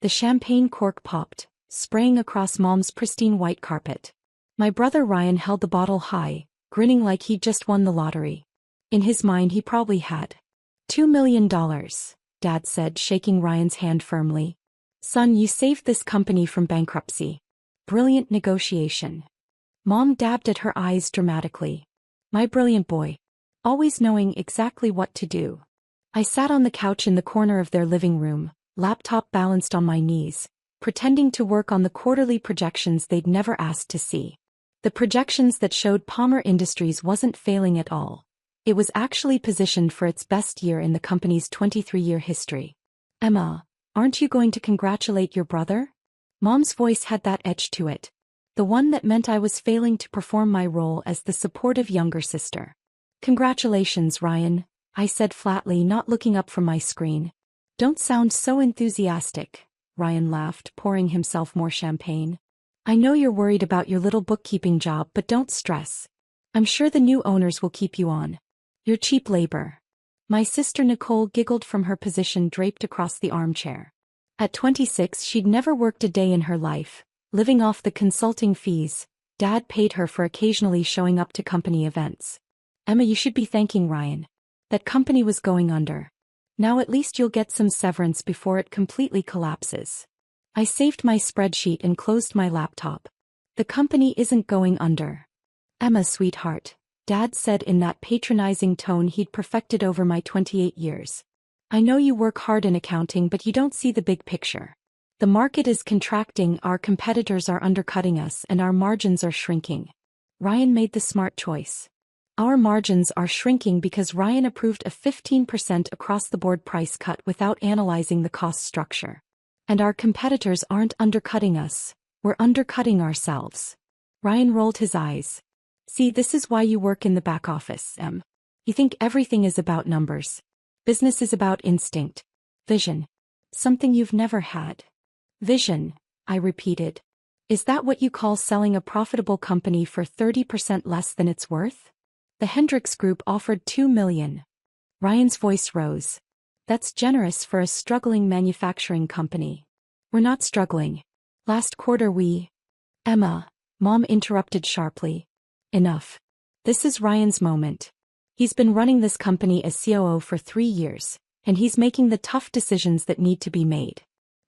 The champagne cork popped, spraying across Mom's pristine white carpet. My brother Ryan held the bottle high, grinning like he'd just won the lottery. In his mind he probably had. $2 million, Dad said, shaking Ryan's hand firmly. Son, you saved this company from bankruptcy. Brilliant negotiation. Mom dabbed at her eyes dramatically. My brilliant boy. Always knowing exactly what to do. I sat on the couch in the corner of their living room, laptop balanced on my knees, pretending to work on the quarterly projections they'd never asked to see. The projections that showed Palmer Industries wasn't failing at all. It was actually positioned for its best year in the company's 23-year history. Emma, aren't you going to congratulate your brother? Mom's voice had that edge to it. The one that meant I was failing to perform my role as the supportive younger sister. Congratulations, Ryan, I said flatly, not looking up from my screen. Don't sound so enthusiastic, Ryan laughed, pouring himself more champagne. I know you're worried about your little bookkeeping job, but don't stress. I'm sure the new owners will keep you on. You're cheap labor. My sister Nicole giggled from her position draped across the armchair. At 26 she'd never worked a day in her life, living off the consulting fees Dad paid her for occasionally showing up to company events. Emma, you should be thanking Ryan. That company was going under. Now at least you'll get some severance before it completely collapses. I saved my spreadsheet and closed my laptop. The company isn't going under. Emma, sweetheart, Dad said in that patronizing tone he'd perfected over my 28 years. I know you work hard in accounting, but you don't see the big picture. The market is contracting, our competitors are undercutting us, and our margins are shrinking. Ryan made the smart choice. Our margins are shrinking because Ryan approved a 15% across-the-board price cut without analyzing the cost structure. And our competitors aren't undercutting us, we're undercutting ourselves. Ryan rolled his eyes. See, this is why you work in the back office, Em. You think everything is about numbers. Business is about instinct. Vision. Something you've never had. Vision, I repeated. Is that what you call selling a profitable company for 30% less than it's worth? The Hendricks Group offered $2 million. Ryan's voice rose. That's generous for a struggling manufacturing company. We're not struggling. Last quarter Emma, Mom interrupted sharply. Enough. This is Ryan's moment. He's been running this company as COO for 3 years, and he's making the tough decisions that need to be made.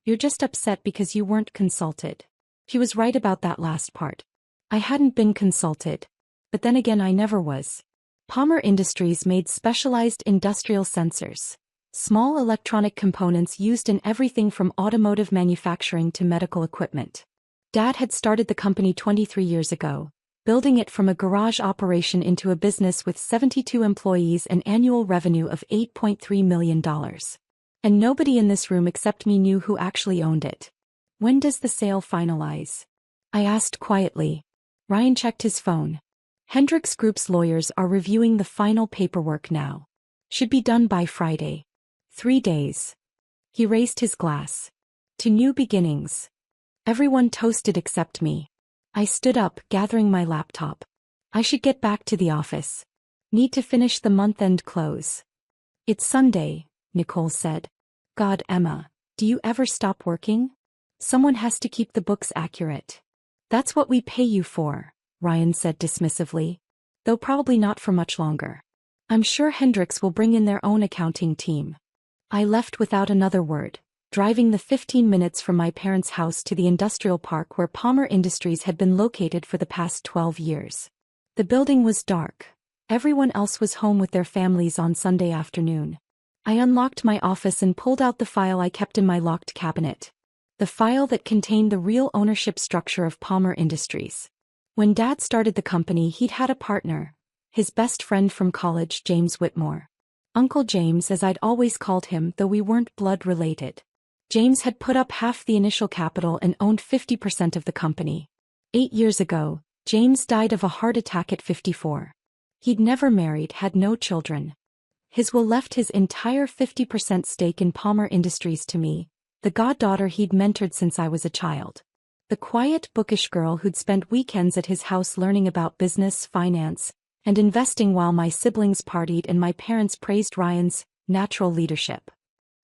You're just upset because you weren't consulted. He was right about that last part. I hadn't been consulted. But then again, I never was. Palmer Industries made specialized industrial sensors, small electronic components used in everything from automotive manufacturing to medical equipment. Dad had started the company 23 years ago, building it from a garage operation into a business with 72 employees and annual revenue of $8.3 million. And nobody in this room except me knew who actually owned it. When does the sale finalize? I asked quietly. Ryan checked his phone. Hendricks Group's lawyers are reviewing the final paperwork now. Should be done by Friday. 3 days. He raised his glass. To new beginnings. Everyone toasted except me. I stood up, gathering my laptop. I should get back to the office. Need to finish the month-end close. It's Sunday, Nicole said. God, Emma, do you ever stop working? Someone has to keep the books accurate. That's what we pay you for, Ryan said dismissively. Though probably not for much longer. I'm sure Hendricks will bring in their own accounting team. I left without another word, driving the 15 minutes from my parents' house to the industrial park where Palmer Industries had been located for the past 12 years. The building was dark. Everyone else was home with their families on Sunday afternoon. I unlocked my office and pulled out the file I kept in my locked cabinet. The file that contained the real ownership structure of Palmer Industries. When Dad started the company, he'd had a partner, his best friend from college, James Whitmore. Uncle James, as I'd always called him, though we weren't blood related. James had put up half the initial capital and owned 50% of the company. 8 years ago, James died of a heart attack at 54. He'd never married, had no children. His will left his entire 50% stake in Palmer Industries to me, the goddaughter he'd mentored since I was a child. The quiet, bookish girl who'd spent weekends at his house learning about business, finance, and investing while my siblings partied and my parents praised Ryan's natural leadership.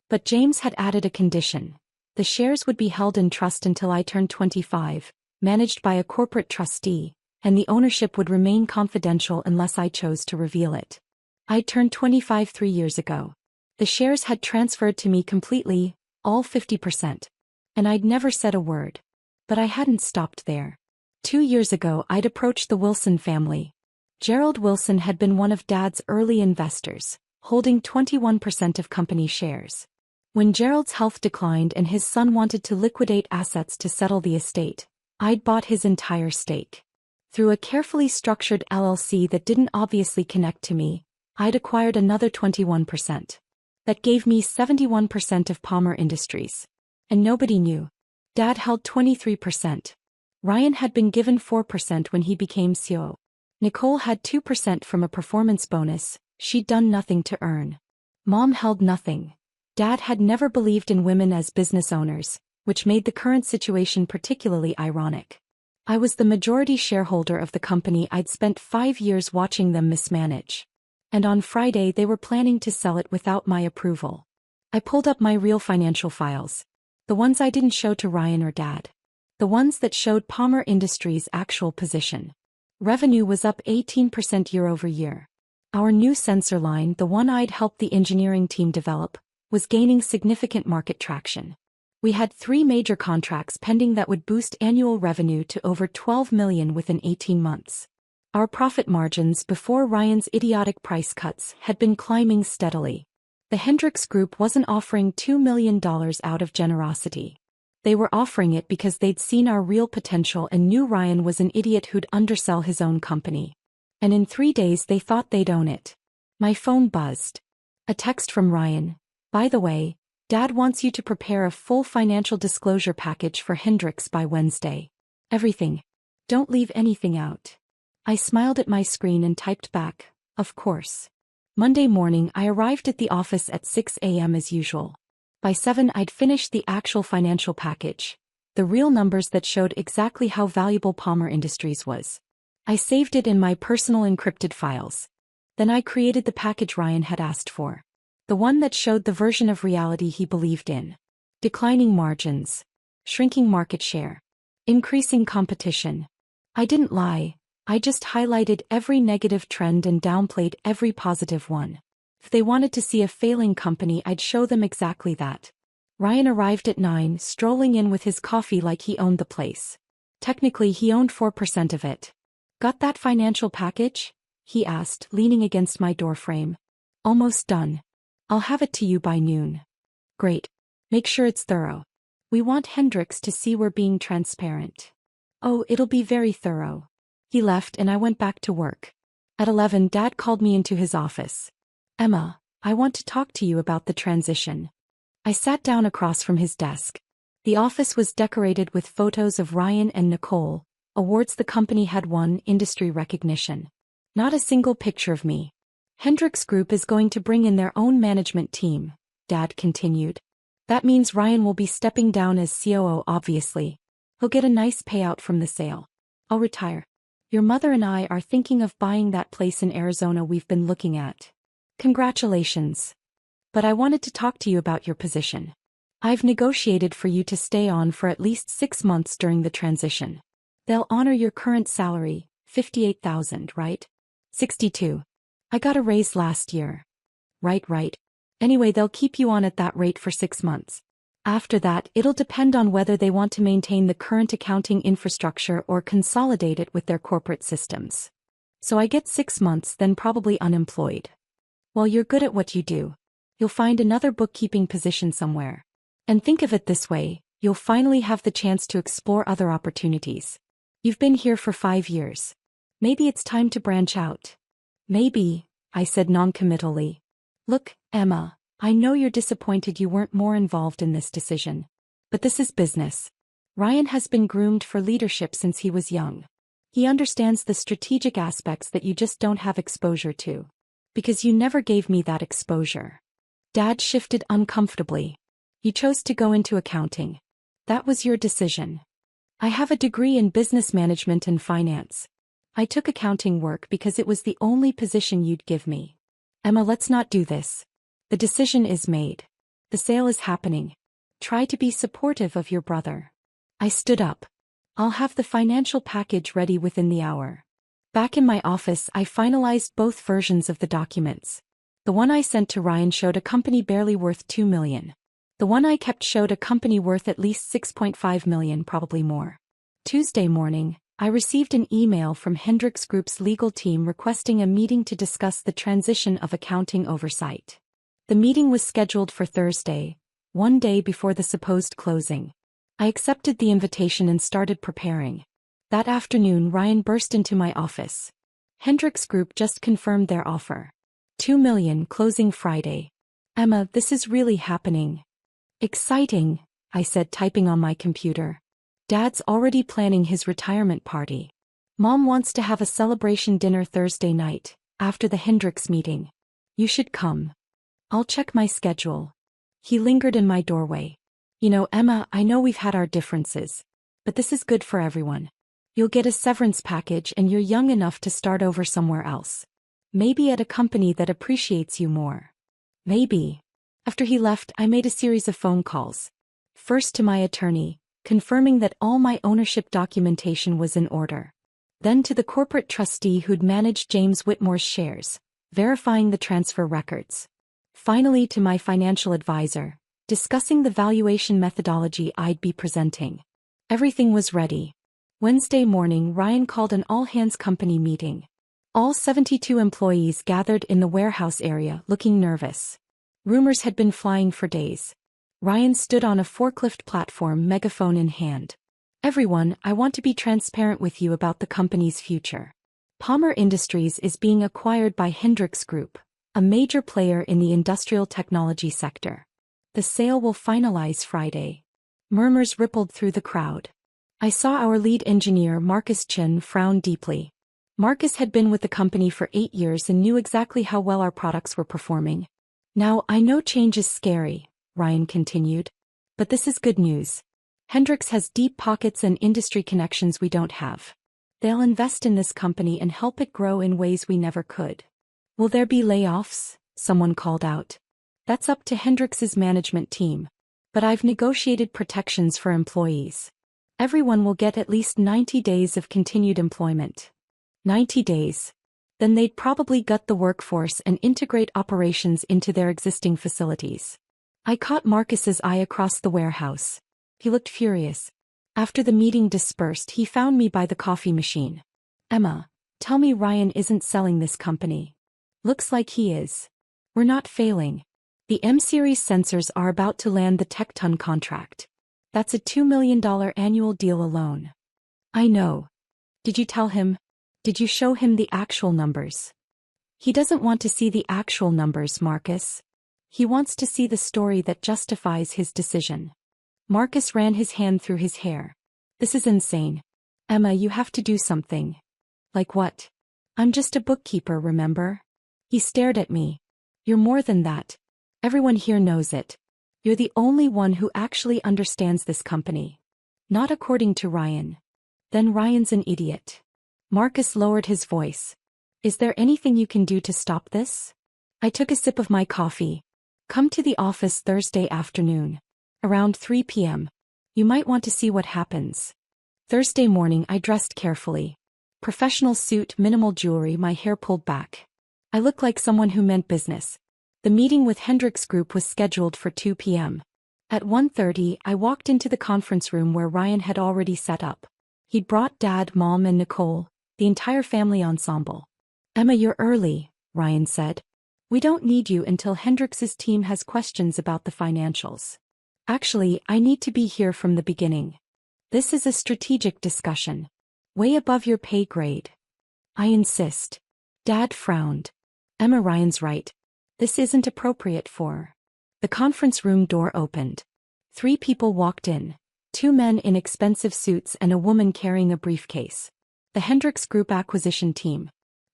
But James had added a condition. The shares would be held in trust until I turned 25, managed by a corporate trustee, and the ownership would remain confidential unless I chose to reveal it. I'd turned 25 3 years ago. The shares had transferred to me completely, all 50%. And I'd never said a word. But I hadn't stopped there. 2 years ago I'd approached the Wilson family. Gerald Wilson had been one of Dad's early investors, holding 21% of company shares. When Gerald's health declined and his son wanted to liquidate assets to settle the estate, I'd bought his entire stake. Through a carefully structured LLC that didn't obviously connect to me, I'd acquired another 21%. That gave me 71% of Palmer Industries. And nobody knew. Dad held 23%. Ryan had been given 4% when he became CEO. Nicole had 2% from a performance bonus she'd done nothing to earn. Mom held nothing. Dad had never believed in women as business owners, which made the current situation particularly ironic. I was the majority shareholder of the company I'd spent 5 years watching them mismanage. And on Friday they were planning to sell it without my approval. I pulled up my real financial files. The ones I didn't show to Ryan or Dad. The ones that showed Palmer Industries' actual position. Revenue was up 18% year-over-year. Our new sensor line, the one I'd helped the engineering team develop, was gaining significant market traction. We had 3 major contracts pending that would boost annual revenue to over $12 million within 18 months. Our profit margins before Ryan's idiotic price cuts had been climbing steadily. The Hendricks Group wasn't offering $2 million out of generosity. They were offering it because they'd seen our real potential and knew Ryan was an idiot who'd undersell his own company. And in 3 days they thought they'd own it. My phone buzzed. A text from Ryan. By the way, Dad wants you to prepare a full financial disclosure package for Hendricks by Wednesday. Everything. Don't leave anything out. I smiled at my screen and typed back, of course. Monday morning I arrived at the office at 6 a.m. as usual. By 7 I'd finished the actual financial package, the real numbers that showed exactly how valuable Palmer Industries was. I saved it in my personal encrypted files. Then I created the package Ryan had asked for. The one that showed the version of reality he believed in. Declining margins. Shrinking market share. Increasing competition. I didn't lie. I just highlighted every negative trend and downplayed every positive one. If they wanted to see a failing company, I'd show them exactly that. Ryan arrived at 9, strolling in with his coffee like he owned the place. Technically, he owned 4% of it. Got that financial package? He asked, leaning against my doorframe. Almost done. I'll have it to you by noon. Great. Make sure it's thorough. We want Hendricks to see we're being transparent. Oh, it'll be very thorough. He left and I went back to work. At 11, Dad called me into his office. Emma, I want to talk to you about the transition. I sat down across from his desk. The office was decorated with photos of Ryan and Nicole, awards the company had won, industry recognition. Not a single picture of me. Hendricks Group is going to bring in their own management team, Dad continued. That means Ryan will be stepping down as COO, obviously. He'll get a nice payout from the sale. I'll retire. Your mother and I are thinking of buying that place in Arizona we've been looking at. Congratulations. But I wanted to talk to you about your position. I've negotiated for you to stay on for at least 6 months during the transition. They'll honor your current salary, $58,000, right? 62. I got a raise last year. Right. Anyway, they'll keep you on at that rate for 6 months. After that, it'll depend on whether they want to maintain the current accounting infrastructure or consolidate it with their corporate systems. So I get 6 months, then probably unemployed. Well, you're good at what you do. You'll find another bookkeeping position somewhere. And think of it this way, you'll finally have the chance to explore other opportunities. You've been here for 5 years. Maybe it's time to branch out. Maybe, I said noncommittally. Look, Emma, I know you're disappointed you weren't more involved in this decision. But this is business. Ryan has been groomed for leadership since he was young. He understands the strategic aspects that you just don't have exposure to. Because you never gave me that exposure. Dad shifted uncomfortably. You chose to go into accounting. That was your decision. I have a degree in business management and finance. I took accounting work because it was the only position you'd give me. Emma, let's not do this. The decision is made. The sale is happening. Try to be supportive of your brother. I stood up. I'll have the financial package ready within the hour. Back in my office, I finalized both versions of the documents. The one I sent to Ryan showed a company barely worth $2 million. The one I kept showed a company worth at least $6.5 million, probably more. Tuesday morning, I received an email from Hendrix Group's legal team requesting a meeting to discuss the transition of accounting oversight. The meeting was scheduled for Thursday, one day before the supposed closing. I accepted the invitation and started preparing. That afternoon, Ryan burst into my office. Hendrix Group just confirmed their offer. $2 million, closing Friday. Emma, this is really happening. Exciting, I said, typing on my computer. Dad's already planning his retirement party. Mom wants to have a celebration dinner Thursday night, after the Hendrix meeting. You should come. I'll check my schedule. He lingered in my doorway. You know, Emma, I know we've had our differences, but this is good for everyone. You'll get a severance package and you're young enough to start over somewhere else. Maybe at a company that appreciates you more. Maybe. After he left, I made a series of phone calls. First to my attorney, confirming that all my ownership documentation was in order. Then to the corporate trustee who'd managed James Whitmore's shares, verifying the transfer records. Finally to my financial advisor, discussing the valuation methodology I'd be presenting. Everything was ready. Wednesday morning, Ryan called an all-hands company meeting. All 72 employees gathered in the warehouse area, looking nervous. Rumors had been flying for days. Ryan stood on a forklift platform, megaphone in hand. Everyone, I want to be transparent with you about the company's future. Palmer Industries is being acquired by Hendrix Group, a major player in the industrial technology sector. The sale will finalize Friday. Murmurs rippled through the crowd. I saw our lead engineer Marcus Chen frown deeply. Marcus had been with the company for 8 years and knew exactly how well our products were performing. Now, I know change is scary, Ryan continued. But this is good news. Hendrix has deep pockets and industry connections we don't have. They'll invest in this company and help it grow in ways we never could. Will there be layoffs? Someone called out. That's up to Hendrix's management team. But I've negotiated protections for employees. Everyone will get at least 90 days of continued employment. 90 days. Then they'd probably gut the workforce and integrate operations into their existing facilities. I caught Marcus's eye across the warehouse. He looked furious. After the meeting dispersed, he found me by the coffee machine. Emma, tell me Ryan isn't selling this company. Looks like he is. We're not failing. The M-Series sensors are about to land the Tecton contract. That's a $2 million annual deal alone. I know. Did you tell him? Did you show him the actual numbers? He doesn't want to see the actual numbers, Marcus. He wants to see the story that justifies his decision. Marcus ran his hand through his hair. This is insane. Emma, you have to do something. Like what? I'm just a bookkeeper, remember? He stared at me. You're more than that. Everyone here knows it. You're the only one who actually understands this company. Not according to Ryan. Then Ryan's an idiot. Marcus lowered his voice. Is there anything you can do to stop this? I took a sip of my coffee. Come to the office Thursday afternoon. Around 3 p.m. You might want to see what happens. Thursday morning I dressed carefully. Professional suit, minimal jewelry, my hair pulled back. I looked like someone who meant business. The meeting with Hendrix Group was scheduled for 2 p.m. At 1:30, I walked into the conference room where Ryan had already set up. He'd brought Dad, Mom, and Nicole, the entire family ensemble. Emma, you're early, Ryan said. We don't need you until Hendrix's team has questions about the financials. Actually, I need to be here from the beginning. This is a strategic discussion. Way above your pay grade. I insist. Dad frowned. Emma, Ryan's right. This isn't appropriate for. The conference room door opened. 3 people walked in. 2 men in expensive suits and a woman carrying a briefcase. The Hendrix Group acquisition team.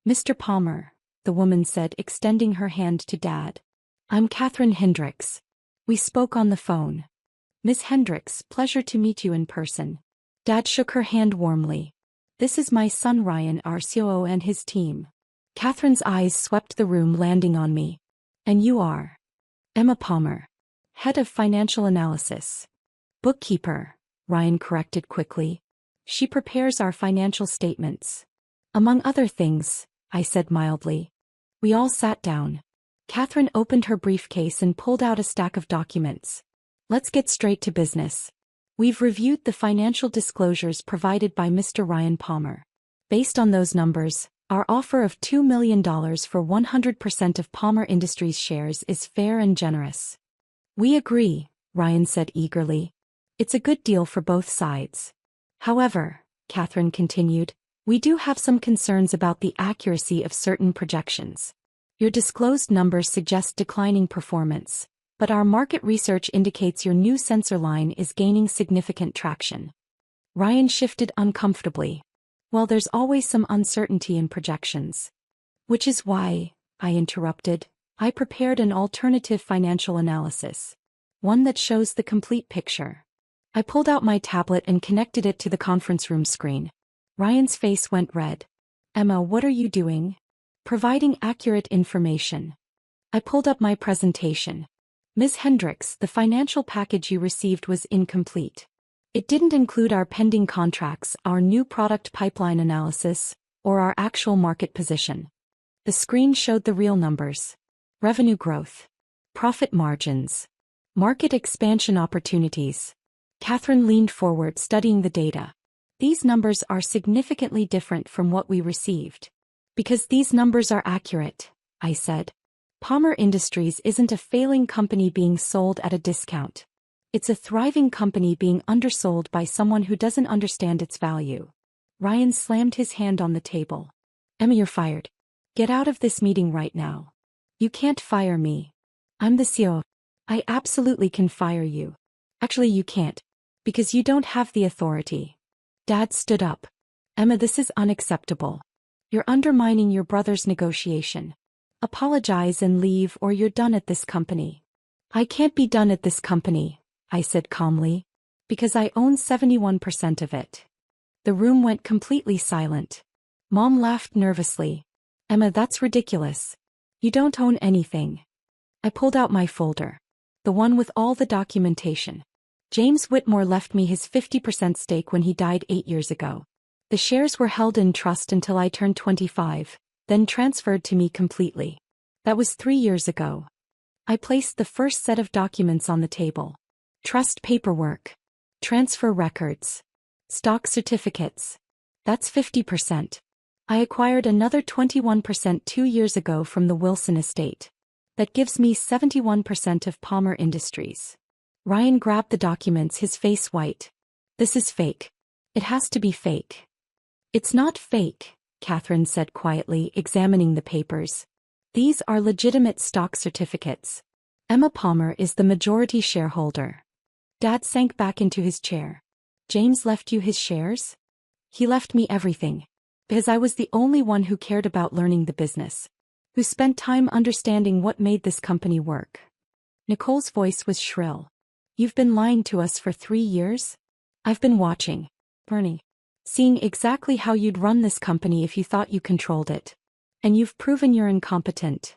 Mr. Palmer, the woman said, extending her hand to Dad. I'm Catherine Hendrix. We spoke on the phone. Miss Hendrix, pleasure to meet you in person. Dad shook her hand warmly. This is my son Ryan, our COO, and his team. Catherine's eyes swept the room, landing on me. And you are? Emma Palmer. Head of Financial Analysis. Bookkeeper, Ryan corrected quickly. She prepares our financial statements. Among other things, I said mildly. We all sat down. Catherine opened her briefcase and pulled out a stack of documents. Let's get straight to business. We've reviewed the financial disclosures provided by Mr. Ryan Palmer. Based on those numbers, our offer of $2 million for 100% of Palmer Industries shares is fair and generous. We agree, Ryan said eagerly. It's a good deal for both sides. However, Catherine continued, we do have some concerns about the accuracy of certain projections. Your disclosed numbers suggest declining performance, but our market research indicates your new sensor line is gaining significant traction. Ryan shifted uncomfortably. Well, there's always some uncertainty in projections. Which is why, I interrupted, I prepared an alternative financial analysis. One that shows the complete picture. I pulled out my tablet and connected it to the conference room screen. Ryan's face went red. Emma, what are you doing? Providing accurate information. I pulled up my presentation. Ms. Hendricks, the financial package you received was incomplete. It didn't include our pending contracts, our new product pipeline analysis, or our actual market position. The screen showed the real numbers. Revenue growth. Profit margins. Market expansion opportunities. Catherine leaned forward, studying the data. These numbers are significantly different from what we received. Because these numbers are accurate, I said. Palmer Industries isn't a failing company being sold at a discount. It's a thriving company being undersold by someone who doesn't understand its value. Ryan slammed his hand on the table. Emma, you're fired. Get out of this meeting right now. You can't fire me. I'm the CEO. I absolutely can fire you. Actually, you can't. Because you don't have the authority. Dad stood up. Emma, this is unacceptable. You're undermining your brother's negotiation. Apologize and leave or you're done at this company. I can't be done at this company, I said calmly. Because I own 71% of it. The room went completely silent. Mom laughed nervously. Emma, that's ridiculous. You don't own anything. I pulled out my folder. The one with all the documentation. James Whitmore left me his 50% stake when he died 8 years ago. The shares were held in trust until I turned 25, then transferred to me completely. That was 3 years ago. I placed the first set of documents on the table. Trust paperwork. Transfer records. Stock certificates. That's 50%. I acquired another 21% 2 years ago from the Wilson estate. That gives me 71% of Palmer Industries. Ryan grabbed the documents, his face white. This is fake. It has to be fake. It's not fake, Catherine said quietly, examining the papers. These are legitimate stock certificates. Emma Palmer is the majority shareholder. Dad sank back into his chair. James left you his shares? He left me everything. Because I was the only one who cared about learning the business. Who spent time understanding what made this company work. Nicole's voice was shrill. You've been lying to us for 3 years? I've been watching, Bernie. Seeing exactly how you'd run this company if you thought you controlled it. And you've proven you're incompetent.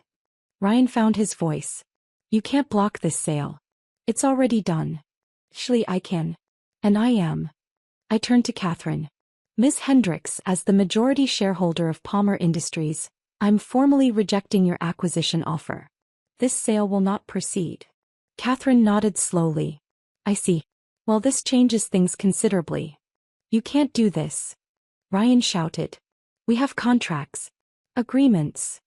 Ryan found his voice. You can't block this sale. It's already done. Actually, I can. And I am. I turned to Catherine. Ms. Hendricks, as the majority shareholder of Palmer Industries, I'm formally rejecting your acquisition offer. This sale will not proceed. Catherine nodded slowly. I see. Well, this changes things considerably. You can't do this. Ryan shouted. We have contracts. Agreements.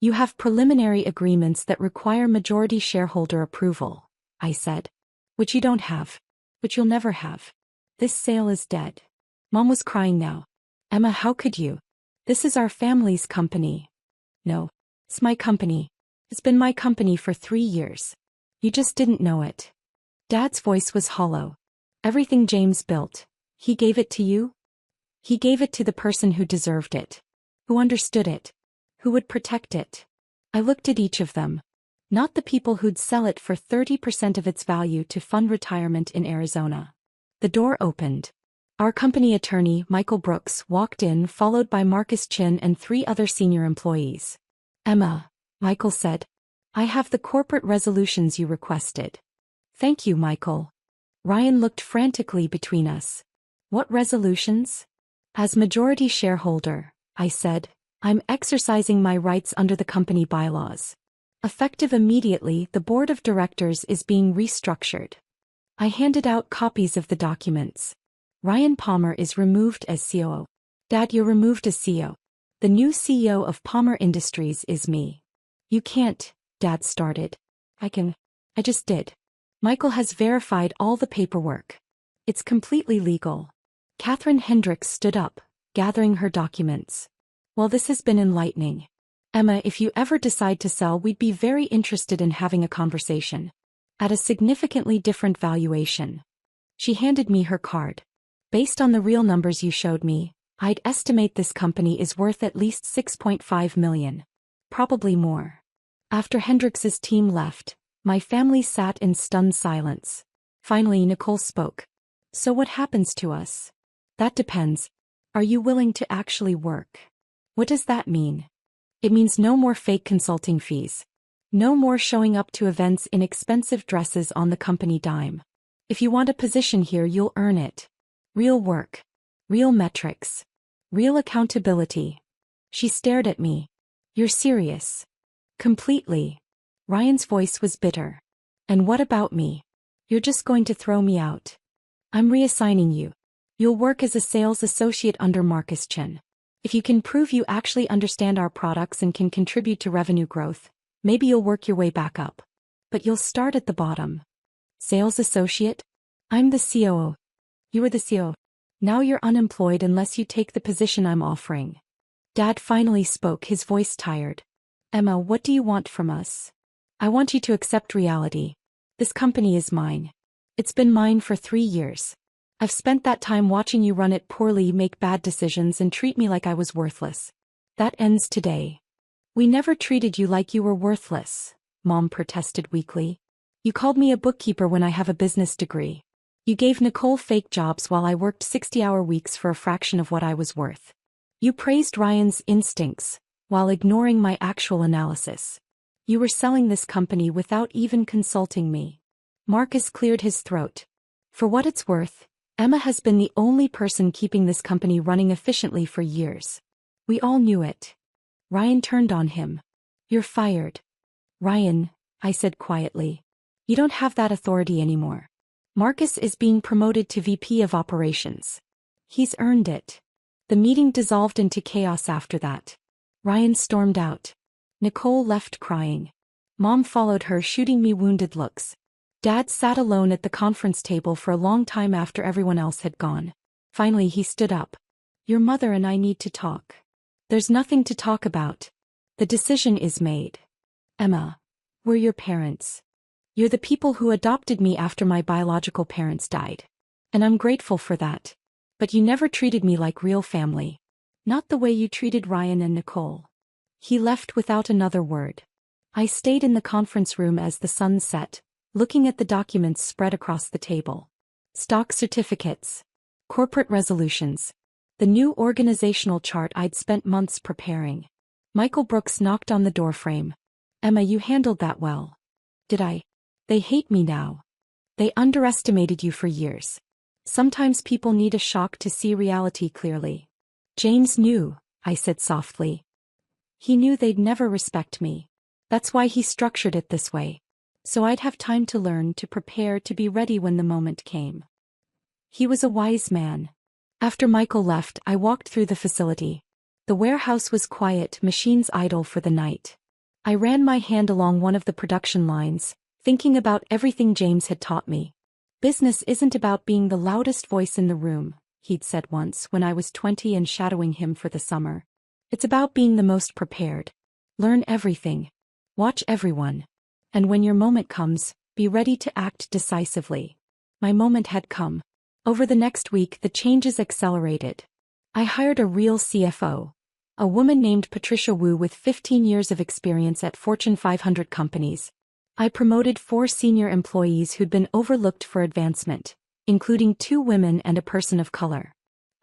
You have preliminary agreements that require majority shareholder approval, I said. Which you don't have. Which you'll never have. This sale is dead. Mom was crying now. Emma, how could you? This is our family's company. No. It's my company. It's been my company for 3 years. You just didn't know it. Dad's voice was hollow. Everything James built. He gave it to you? He gave it to the person who deserved it. Who understood it. Who would protect it. I looked at each of them. Not the people who'd sell it for 30% of its value to fund retirement in Arizona. The door opened. Our company attorney, Michael Brooks, walked in, followed by Marcus Chin and 3 other senior employees. Emma, Michael said. I have the corporate resolutions you requested. Thank you, Michael. Ryan looked frantically between us. What resolutions? As majority shareholder, I said, I'm exercising my rights under the company bylaws. Effective immediately, the board of directors is being restructured. I handed out copies of the documents. Ryan Palmer is removed as COO. Dad, you're removed as CEO. The new CEO of Palmer Industries is me. You can't, Dad started. I just did. Michael has verified all the paperwork. It's completely legal. Catherine Hendricks stood up, gathering her documents. Well, this has been enlightening. Emma, if you ever decide to sell, we'd be very interested in having a conversation. At a significantly different valuation. She handed me her card. Based on the real numbers you showed me, I'd estimate this company is worth at least $6.5 million. Probably more. After Hendricks's team left, my family sat in stunned silence. Finally, Nicole spoke. So what happens to us? That depends. Are you willing to actually work? What does that mean? It means no more fake consulting fees. No more showing up to events in expensive dresses on the company dime. If you want a position here, you'll earn it. Real work. Real metrics. Real accountability. She stared at me. You're serious? Completely. Ryan's voice was bitter. And what about me? You're just going to throw me out. I'm reassigning you. You'll work as a sales associate under Marcus Chen. If you can prove you actually understand our products and can contribute to revenue growth, maybe you'll work your way back up. But you'll start at the bottom. Sales associate? I'm the COO. You were the COO. Now you're unemployed unless you take the position I'm offering. Dad finally spoke, his voice tired. Emma, what do you want from us? I want you to accept reality. This company is mine. It's been mine for 3 years. I've spent that time watching you run it poorly, make bad decisions, and treat me like I was worthless. That ends today. We never treated you like you were worthless, Mom protested weakly. You called me a bookkeeper when I have a business degree. You gave Nicole fake jobs while I worked 60-hour weeks for a fraction of what I was worth. You praised Ryan's instincts, while ignoring my actual analysis. You were selling this company without even consulting me. Marcus cleared his throat. For what it's worth, Emma has been the only person keeping this company running efficiently for years. We all knew it. Ryan turned on him. You're fired. Ryan, I said quietly. You don't have that authority anymore. Marcus is being promoted to VP of Operations. He's earned it. The meeting dissolved into chaos after that. Ryan stormed out. Nicole left crying. Mom followed her, shooting me wounded looks. Dad sat alone at the conference table for a long time after everyone else had gone. Finally, he stood up. Your mother and I need to talk. There's nothing to talk about. The decision is made. Emma, we're your parents. You're the people who adopted me after my biological parents died. And I'm grateful for that. But you never treated me like real family. Not the way you treated Ryan and Nicole. He left without another word. I stayed in the conference room as the sun set, looking at the documents spread across the table. Stock certificates. Corporate resolutions. The new organizational chart I'd spent months preparing. Michael Brooks knocked on the doorframe. Emma, you handled that well. Did I? They hate me now. They underestimated you for years. Sometimes people need a shock to see reality clearly. James knew, I said softly. He knew they'd never respect me. That's why he structured it this way. So I'd have time to learn, to prepare, to be ready when the moment came. He was a wise man. After Michael left, I walked through the facility. The warehouse was quiet, machines idle for the night. I ran my hand along one of the production lines, thinking about everything James had taught me. Business isn't about being the loudest voice in the room, he'd said once when I was 20 and shadowing him for the summer. It's about being the most prepared. Learn everything. Watch everyone. And when your moment comes, be ready to act decisively. My moment had come. Over the next week, the changes accelerated. I hired a real CFO. A woman named Patricia Wu with 15 years of experience at Fortune 500 companies. I promoted 4 senior employees who'd been overlooked for advancement, including 2 women and a person of color.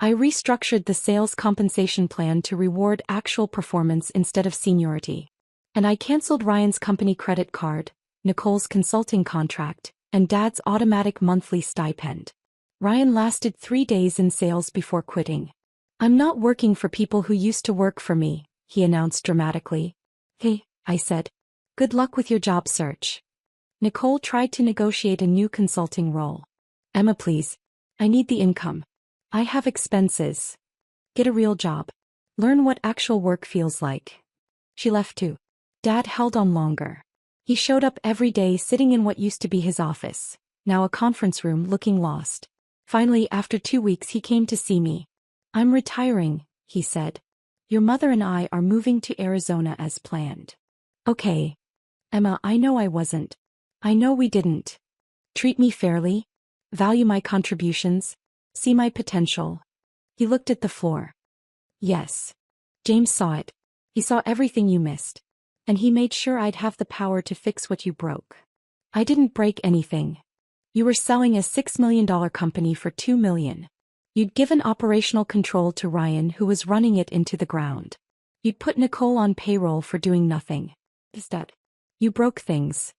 I restructured the sales compensation plan to reward actual performance instead of seniority. And I canceled Ryan's company credit card, Nicole's consulting contract, and Dad's automatic monthly stipend. Ryan lasted 3 days in sales before quitting. "I'm not working for people who used to work for me," he announced dramatically. "Hey," I said. "Good luck with your job search." Nicole tried to negotiate a new consulting role. "Emma, please. I need the income. I have expenses. Get a real job. Learn what actual work feels like." She left too. Dad held on longer. He showed up every day sitting in what used to be his office, now a conference room, looking lost. Finally, after 2 weeks, he came to see me. "I'm retiring," he said. "Your mother and I are moving to Arizona as planned." "Okay. Emma, I know I wasn't. I know we didn't. Treat me fairly. Value my contributions. See my potential." He looked at the floor. "Yes. James saw it. He saw everything you missed. And he made sure I'd have the power to fix what you broke." "I didn't break anything. You were selling a $6 million company for $2 million. You'd given operational control to Ryan, who was running it into the ground. You'd put Nicole on payroll for doing nothing. Instead, you broke things."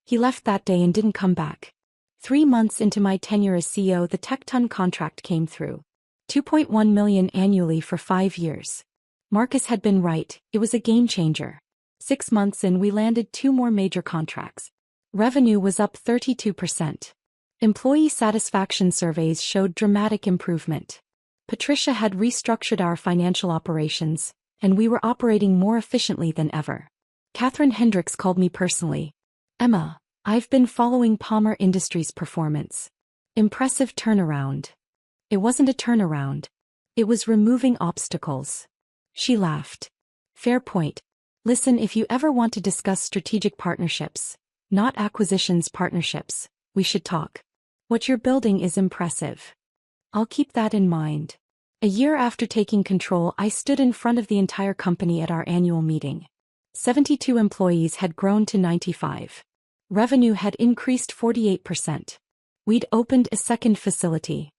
He left that day and didn't come back. 3 months into my tenure as CEO, the Tecton contract came through. $2.1 million annually for 5 years. Marcus had been right, it was a game changer. 6 months in, we landed 2 more major contracts. Revenue was up 32%. Employee satisfaction surveys showed dramatic improvement. Patricia had restructured our financial operations, and we were operating more efficiently than ever. Catherine Hendricks called me personally. "Emma, I've been following Palmer Industries' performance. Impressive turnaround." It wasn't a turnaround. It was removing obstacles. She laughed. "Fair point. Listen, if you ever want to discuss strategic partnerships, not acquisitions, partnerships, we should talk. What you're building is impressive." "I'll keep that in mind." A year after taking control, I stood in front of the entire company at our annual meeting. 72 employees had grown to 95. Revenue had increased 48%. We'd opened a second facility.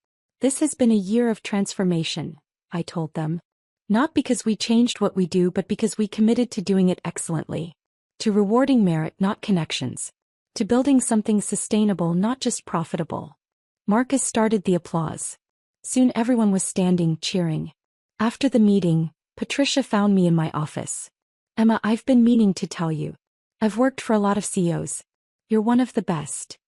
"This has been a year of transformation," I told them. "Not because we changed what we do, but because we committed to doing it excellently. To rewarding merit, not connections. To building something sustainable, not just profitable." Marcus started the applause. Soon everyone was standing, cheering. After the meeting, Patricia found me in my office. "Emma, I've been meaning to tell you. I've worked for a lot of CEOs. You're one of the best.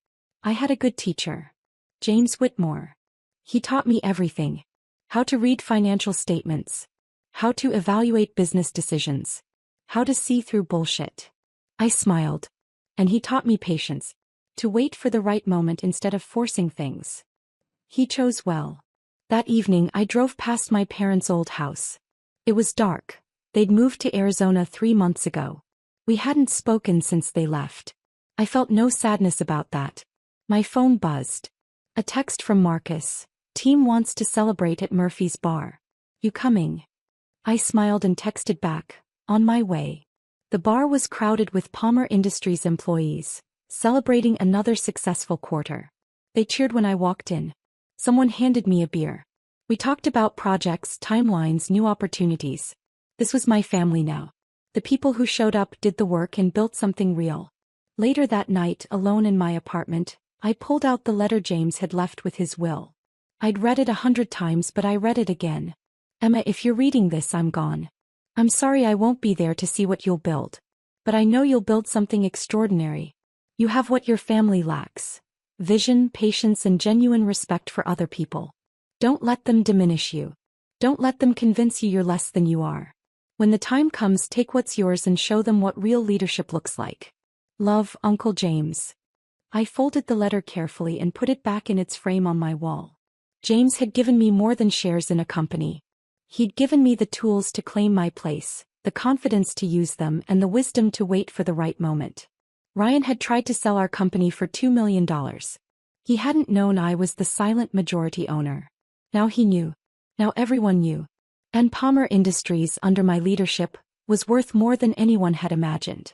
I had a good teacher. James Whitmore. He taught me everything. How to read financial statements. How to evaluate business decisions. How to see through bullshit." I smiled. "And he taught me patience. To wait for the right moment instead of forcing things. He chose well." That evening, I drove past my parents' old house. It was dark. They'd moved to Arizona 3 months ago. We hadn't spoken since they left. I felt no sadness about that. My phone buzzed. A text from Marcus. "Team wants to celebrate at Murphy's Bar. You coming?" I smiled and texted back, "On my way." The bar was crowded with Palmer Industries employees, celebrating another successful quarter. They cheered when I walked in. Someone handed me a beer. We talked about projects, timelines, new opportunities. This was my family now. The people who showed up did the work and built something real. Later that night, alone in my apartment, I pulled out the letter James had left with his will. I'd read it 100 times, but I read it again. "Emma, if you're reading this, I'm gone. I'm sorry I won't be there to see what you'll build. But I know you'll build something extraordinary. You have what your family lacks: vision, patience, and genuine respect for other people. Don't let them diminish you. Don't let them convince you you're less than you are. When the time comes, take what's yours and show them what real leadership looks like. Love, Uncle James." I folded the letter carefully and put it back in its frame on my wall. James had given me more than shares in a company. He'd given me the tools to claim my place, the confidence to use them, and the wisdom to wait for the right moment. Ryan had tried to sell our company for $2 million. He hadn't known I was the silent majority owner. Now he knew. Now everyone knew. And Palmer Industries, under my leadership, was worth more than anyone had imagined.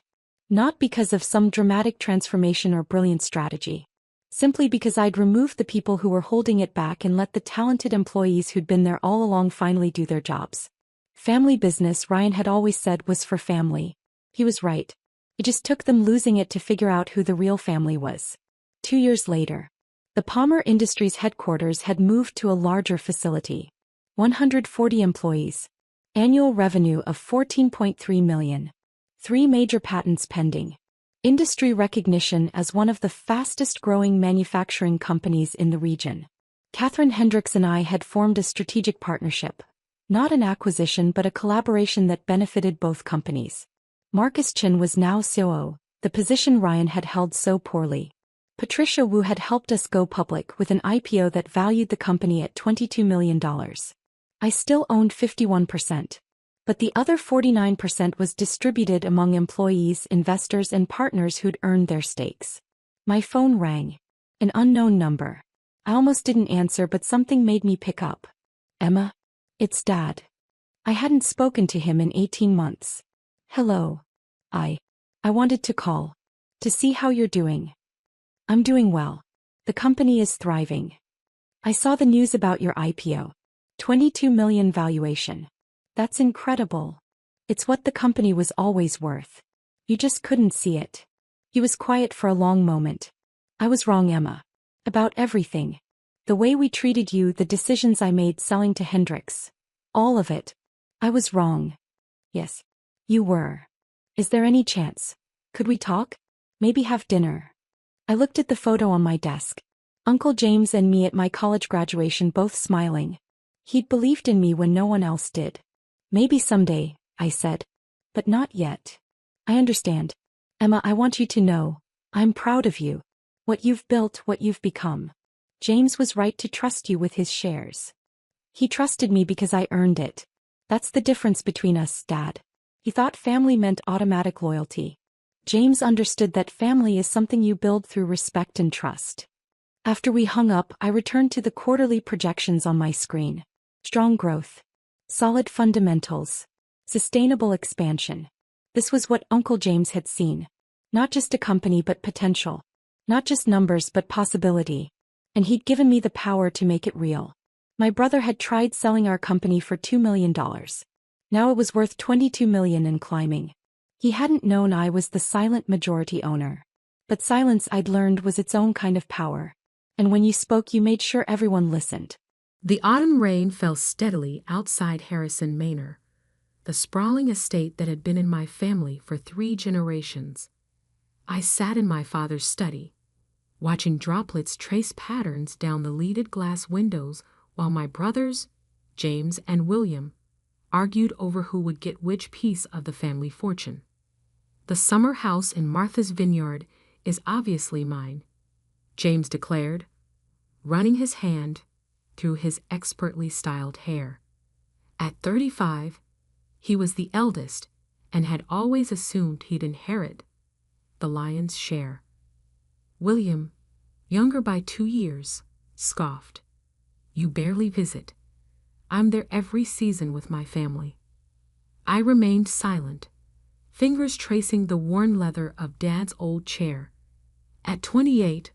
Not because of some dramatic transformation or brilliant strategy. Simply because I'd removed the people who were holding it back and let the talented employees who'd been there all along finally do their jobs. Family business, Ryan had always said, was for family. He was right. It just took them losing it to figure out who the real family was. 2 years later, the Palmer Industries headquarters had moved to a larger facility. 140 employees. Annual revenue of $14.3 million. 3 major patents pending. Industry recognition as one of the fastest-growing manufacturing companies in the region. Catherine Hendricks and I had formed a strategic partnership. Not an acquisition but a collaboration that benefited both companies. Marcus Chin was now COO, the position Ryan had held so poorly. Patricia Wu had helped us go public with an IPO that valued the company at $22 million. I still owned 51%. But the other 49% was distributed among employees, investors, and partners who'd earned their stakes. My phone rang. An unknown number. I almost didn't answer, but something made me pick up. Emma? It's Dad. I hadn't spoken to him in 18 months. Hello. I wanted to call. To see how you're doing. I'm doing well. The company is thriving. I saw the news about your IPO. $22 million valuation. That's incredible. It's what the company was always worth. You just couldn't see it. He was quiet for a long moment. I was wrong, Emma. About everything. The way we treated you, the decisions I made selling to Hendricks. All of it. I was wrong. Yes. You were. Is there any chance? Could we talk? Maybe have dinner? I looked at the photo on my desk. Uncle James and me at my college graduation, both smiling. He'd believed in me when no one else did. Maybe someday, I said. But not yet. I understand. Emma, I want you to know, I'm proud of you. What you've built, what you've become. James was right to trust you with his shares. He trusted me because I earned it. That's the difference between us, Dad. He thought family meant automatic loyalty. James understood that family is something you build through respect and trust. After we hung up, I returned to the quarterly projections on my screen. Strong growth. Solid fundamentals. Sustainable expansion. This was what Uncle James had seen. Not just a company but potential. Not just numbers but possibility. And he'd given me the power to make it real. My brother had tried selling our company for $2 million. Now it was worth $22 million and climbing. He hadn't known I was the silent majority owner. But silence, I'd learned, was its own kind of power. And when you spoke, you made sure everyone listened. The autumn rain fell steadily outside Harrison Manor, the sprawling estate that had been in my family for 3 generations. I sat in my father's study, watching droplets trace patterns down the leaded glass windows while my brothers, James and William, argued over who would get which piece of the family fortune. The summer house in Martha's Vineyard is obviously mine, James declared, running his hand through his expertly styled hair. At 35, he was the eldest and had always assumed he'd inherit the lion's share. William, younger by 2 years, scoffed. You barely visit. I'm there every season with my family. I remained silent, fingers tracing the worn leather of Dad's old chair. At 28,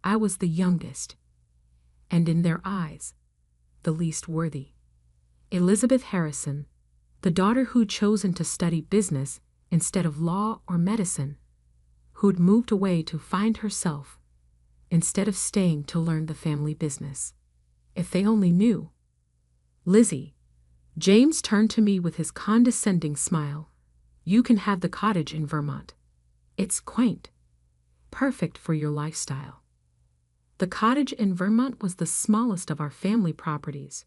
I was the youngest, and in their eyes, the least worthy. Elizabeth Harrison, the daughter who'd chosen to study business instead of law or medicine, who'd moved away to find herself instead of staying to learn the family business. If they only knew. Lizzie, James turned to me with his condescending smile. You can have the cottage in Vermont. It's quaint. Perfect for your lifestyle. The cottage in Vermont was the smallest of our family properties,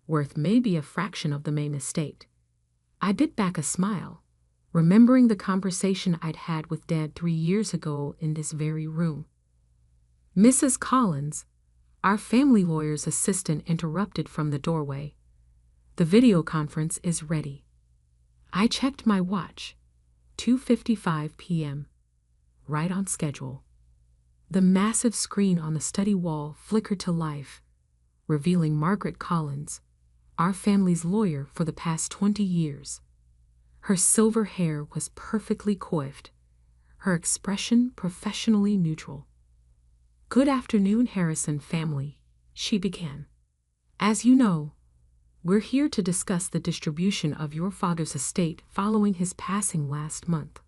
worth maybe a fraction of the main estate. I bit back a smile, remembering the conversation I'd had with Dad 3 years ago in this very room. Mrs. Collins, our family lawyer's assistant, interrupted from the doorway. The video conference is ready. I checked my watch. 2:55 p.m. Right on schedule. The massive screen on the study wall flickered to life, revealing Margaret Collins, our family's lawyer for the past 20 years. Her silver hair was perfectly coiffed, her expression professionally neutral. Good afternoon, Harrison family, she began. As you know, we're here to discuss the distribution of your father's estate following his passing last month.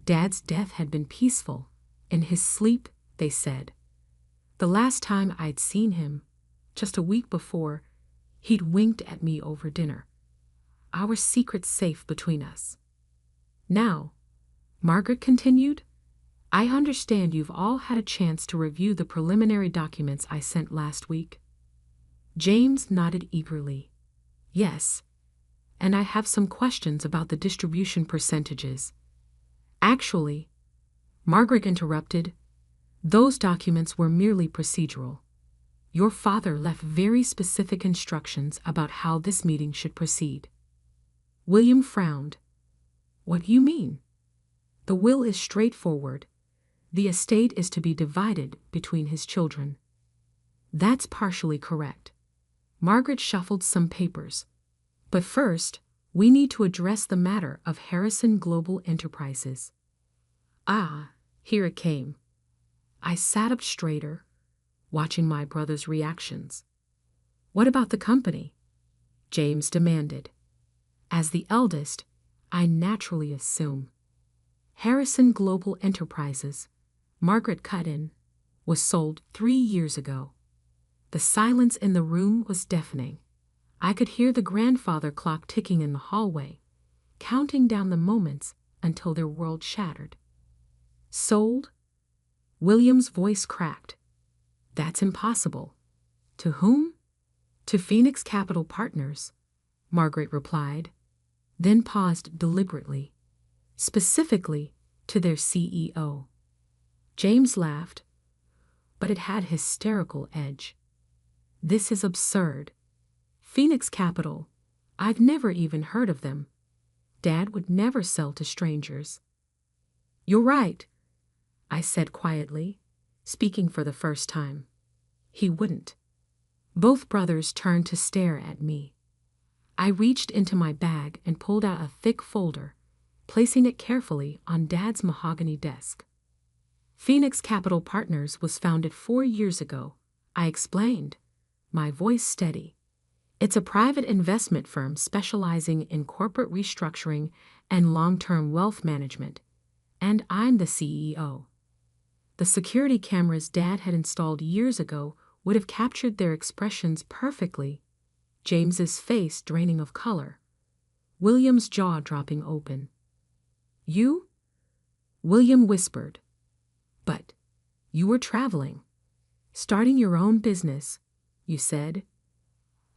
Dad's death had been peaceful, and his sleep they said. The last time I'd seen him, just a week before, he'd winked at me over dinner. Our secret's safe between us. Now, Margaret continued, I understand you've all had a chance to review the preliminary documents I sent last week. James nodded eagerly. Yes, and I have some questions about the distribution percentages. Actually, Margaret interrupted, those documents were merely procedural. Your father left very specific instructions about how this meeting should proceed. William frowned. What do you mean? The will is straightforward. The estate is to be divided between his children. That's partially correct. Margaret shuffled some papers. But first, we need to address the matter of Harrison Global Enterprises. Ah, here it came. I sat up straighter, watching my brother's reactions. What about the company? James demanded. As the eldest, I naturally assume. Harrison Global Enterprises, Margaret cut in, was sold 3 years ago. The silence in the room was deafening. I could hear the grandfather clock ticking in the hallway, counting down the moments until their world shattered. Sold? William's voice cracked. That's impossible. To whom? To Phoenix Capital Partners, Margaret replied, then paused deliberately. Specifically to their CEO. James laughed, but it had hysterical edge. This is absurd. Phoenix Capital, I've never even heard of them. Dad would never sell to strangers. You're right, I said quietly, speaking for the first time. He wouldn't. Both brothers turned to stare at me. I reached into my bag and pulled out a thick folder, placing it carefully on Dad's mahogany desk. Phoenix Capital Partners was founded 4 years ago, I explained, my voice steady. It's a private investment firm specializing in corporate restructuring and long-term wealth management, and I'm the CEO. The security cameras Dad had installed years ago would have captured their expressions perfectly. James's face draining of color, William's jaw dropping open. You? William whispered. But you were traveling, starting your own business, you said.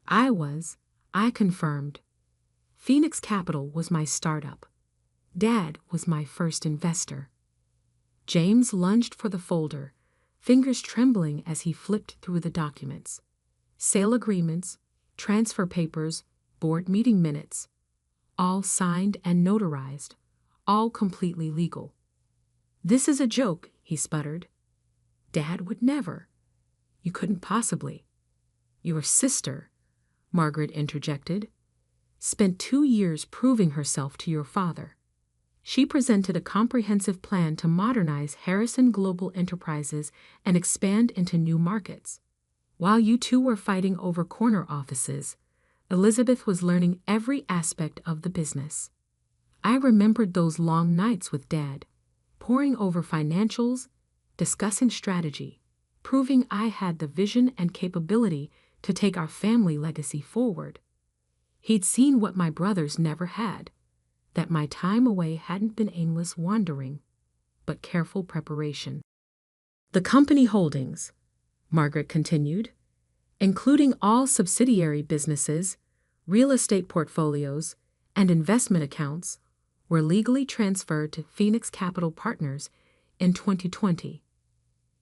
I confirmed. Phoenix Capital was my startup. Dad was my first investor. James lunged for the folder, fingers trembling as he flipped through the documents. Sale agreements, transfer papers, board meeting minutes, all signed and notarized, all completely legal. This is a joke, he sputtered. Dad would never. You couldn't possibly. Your sister, Margaret interjected, spent 2 years proving herself to your father. She presented a comprehensive plan to modernize Harrison Global Enterprises and expand into new markets. While you two were fighting over corner offices, Elizabeth was learning every aspect of the business. I remembered those long nights with Dad, poring over financials, discussing strategy, proving I had the vision and capability to take our family legacy forward. He'd seen what my brothers never had, that my time away hadn't been aimless wandering, but careful preparation. The company holdings, Margaret continued, including all subsidiary businesses, real estate portfolios, and investment accounts, were legally transferred to Phoenix Capital Partners in 2020.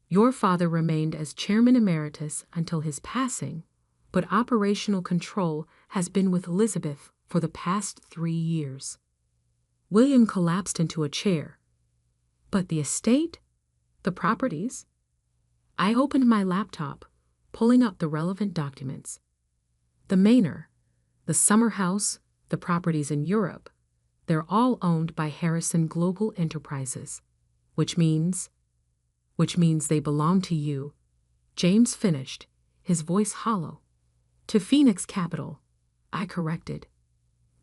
Your father remained as chairman emeritus until his passing, but operational control has been with Elizabeth for the past 3 years. William collapsed into a chair. But the estate? The properties? I opened my laptop, pulling up the relevant documents. The manor, the summer house, the properties in Europe, they're all owned by Harrison Global Enterprises, which means they belong to you. James finished, his voice hollow. To Phoenix Capital, I corrected.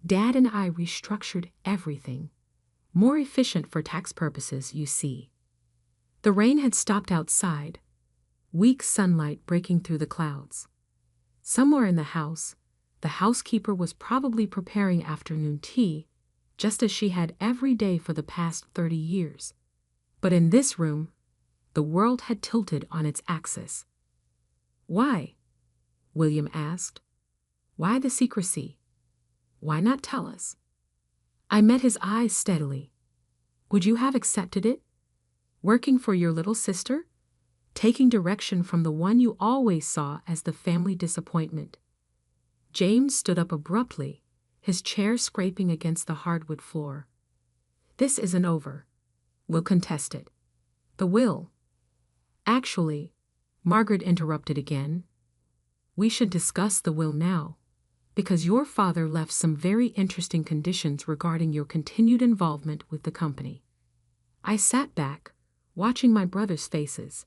Dad and I restructured everything. More efficient for tax purposes, you see. The rain had stopped outside, weak sunlight breaking through the clouds. Somewhere in the house, the housekeeper was probably preparing afternoon tea, just as she had every day for the past 30 years. But in this room, the world had tilted on its axis. "Why?" William asked. "Why the secrecy? Why not tell us?" I met his eyes steadily. "Would you have accepted it? Working for your little sister? Taking direction from the one you always saw as the family disappointment?" James stood up abruptly, his chair scraping against the hardwood floor. "This isn't over. We'll contest it." "The will." "Actually," Margaret interrupted again, "we should discuss the will now, because your father left some very interesting conditions regarding your continued involvement with the company." I sat back, watching my brothers' faces.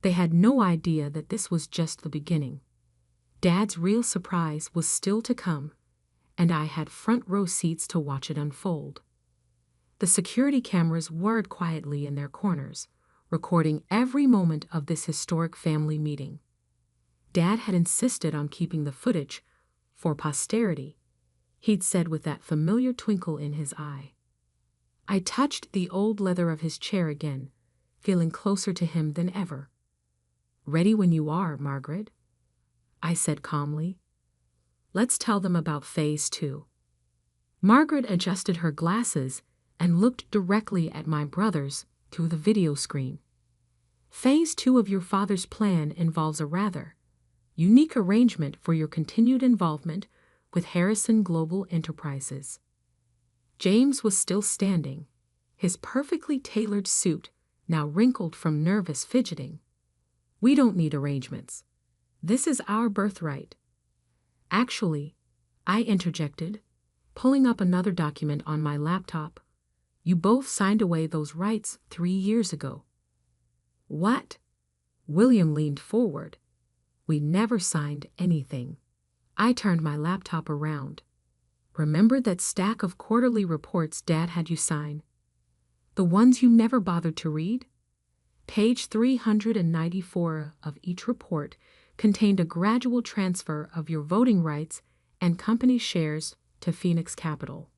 They had no idea that this was just the beginning. Dad's real surprise was still to come, and I had front row seats to watch it unfold. The security cameras whirred quietly in their corners, recording every moment of this historic family meeting. Dad had insisted on keeping the footage for posterity, he'd said with that familiar twinkle in his eye. I touched the old leather of his chair again, feeling closer to him than ever. "Ready when you are, Margaret," I said calmly. "Let's tell them about Phase 2. Margaret adjusted her glasses and looked directly at my brothers through the video screen. "Phase 2 of your father's plan involves a rather unique arrangement for your continued involvement with Harrison Global Enterprises." James was still standing, his perfectly tailored suit now wrinkled from nervous fidgeting. "We don't need arrangements. This is our birthright." "Actually," I interjected, pulling up another document on my laptop, "you both signed away those rights 3 years ago." "What?" William leaned forward. "We never signed anything." I turned my laptop around. "Remember that stack of quarterly reports Dad had you sign? The ones you never bothered to read?" Page 394 of each report contained a gradual transfer of your voting rights and company shares to Phoenix Capital.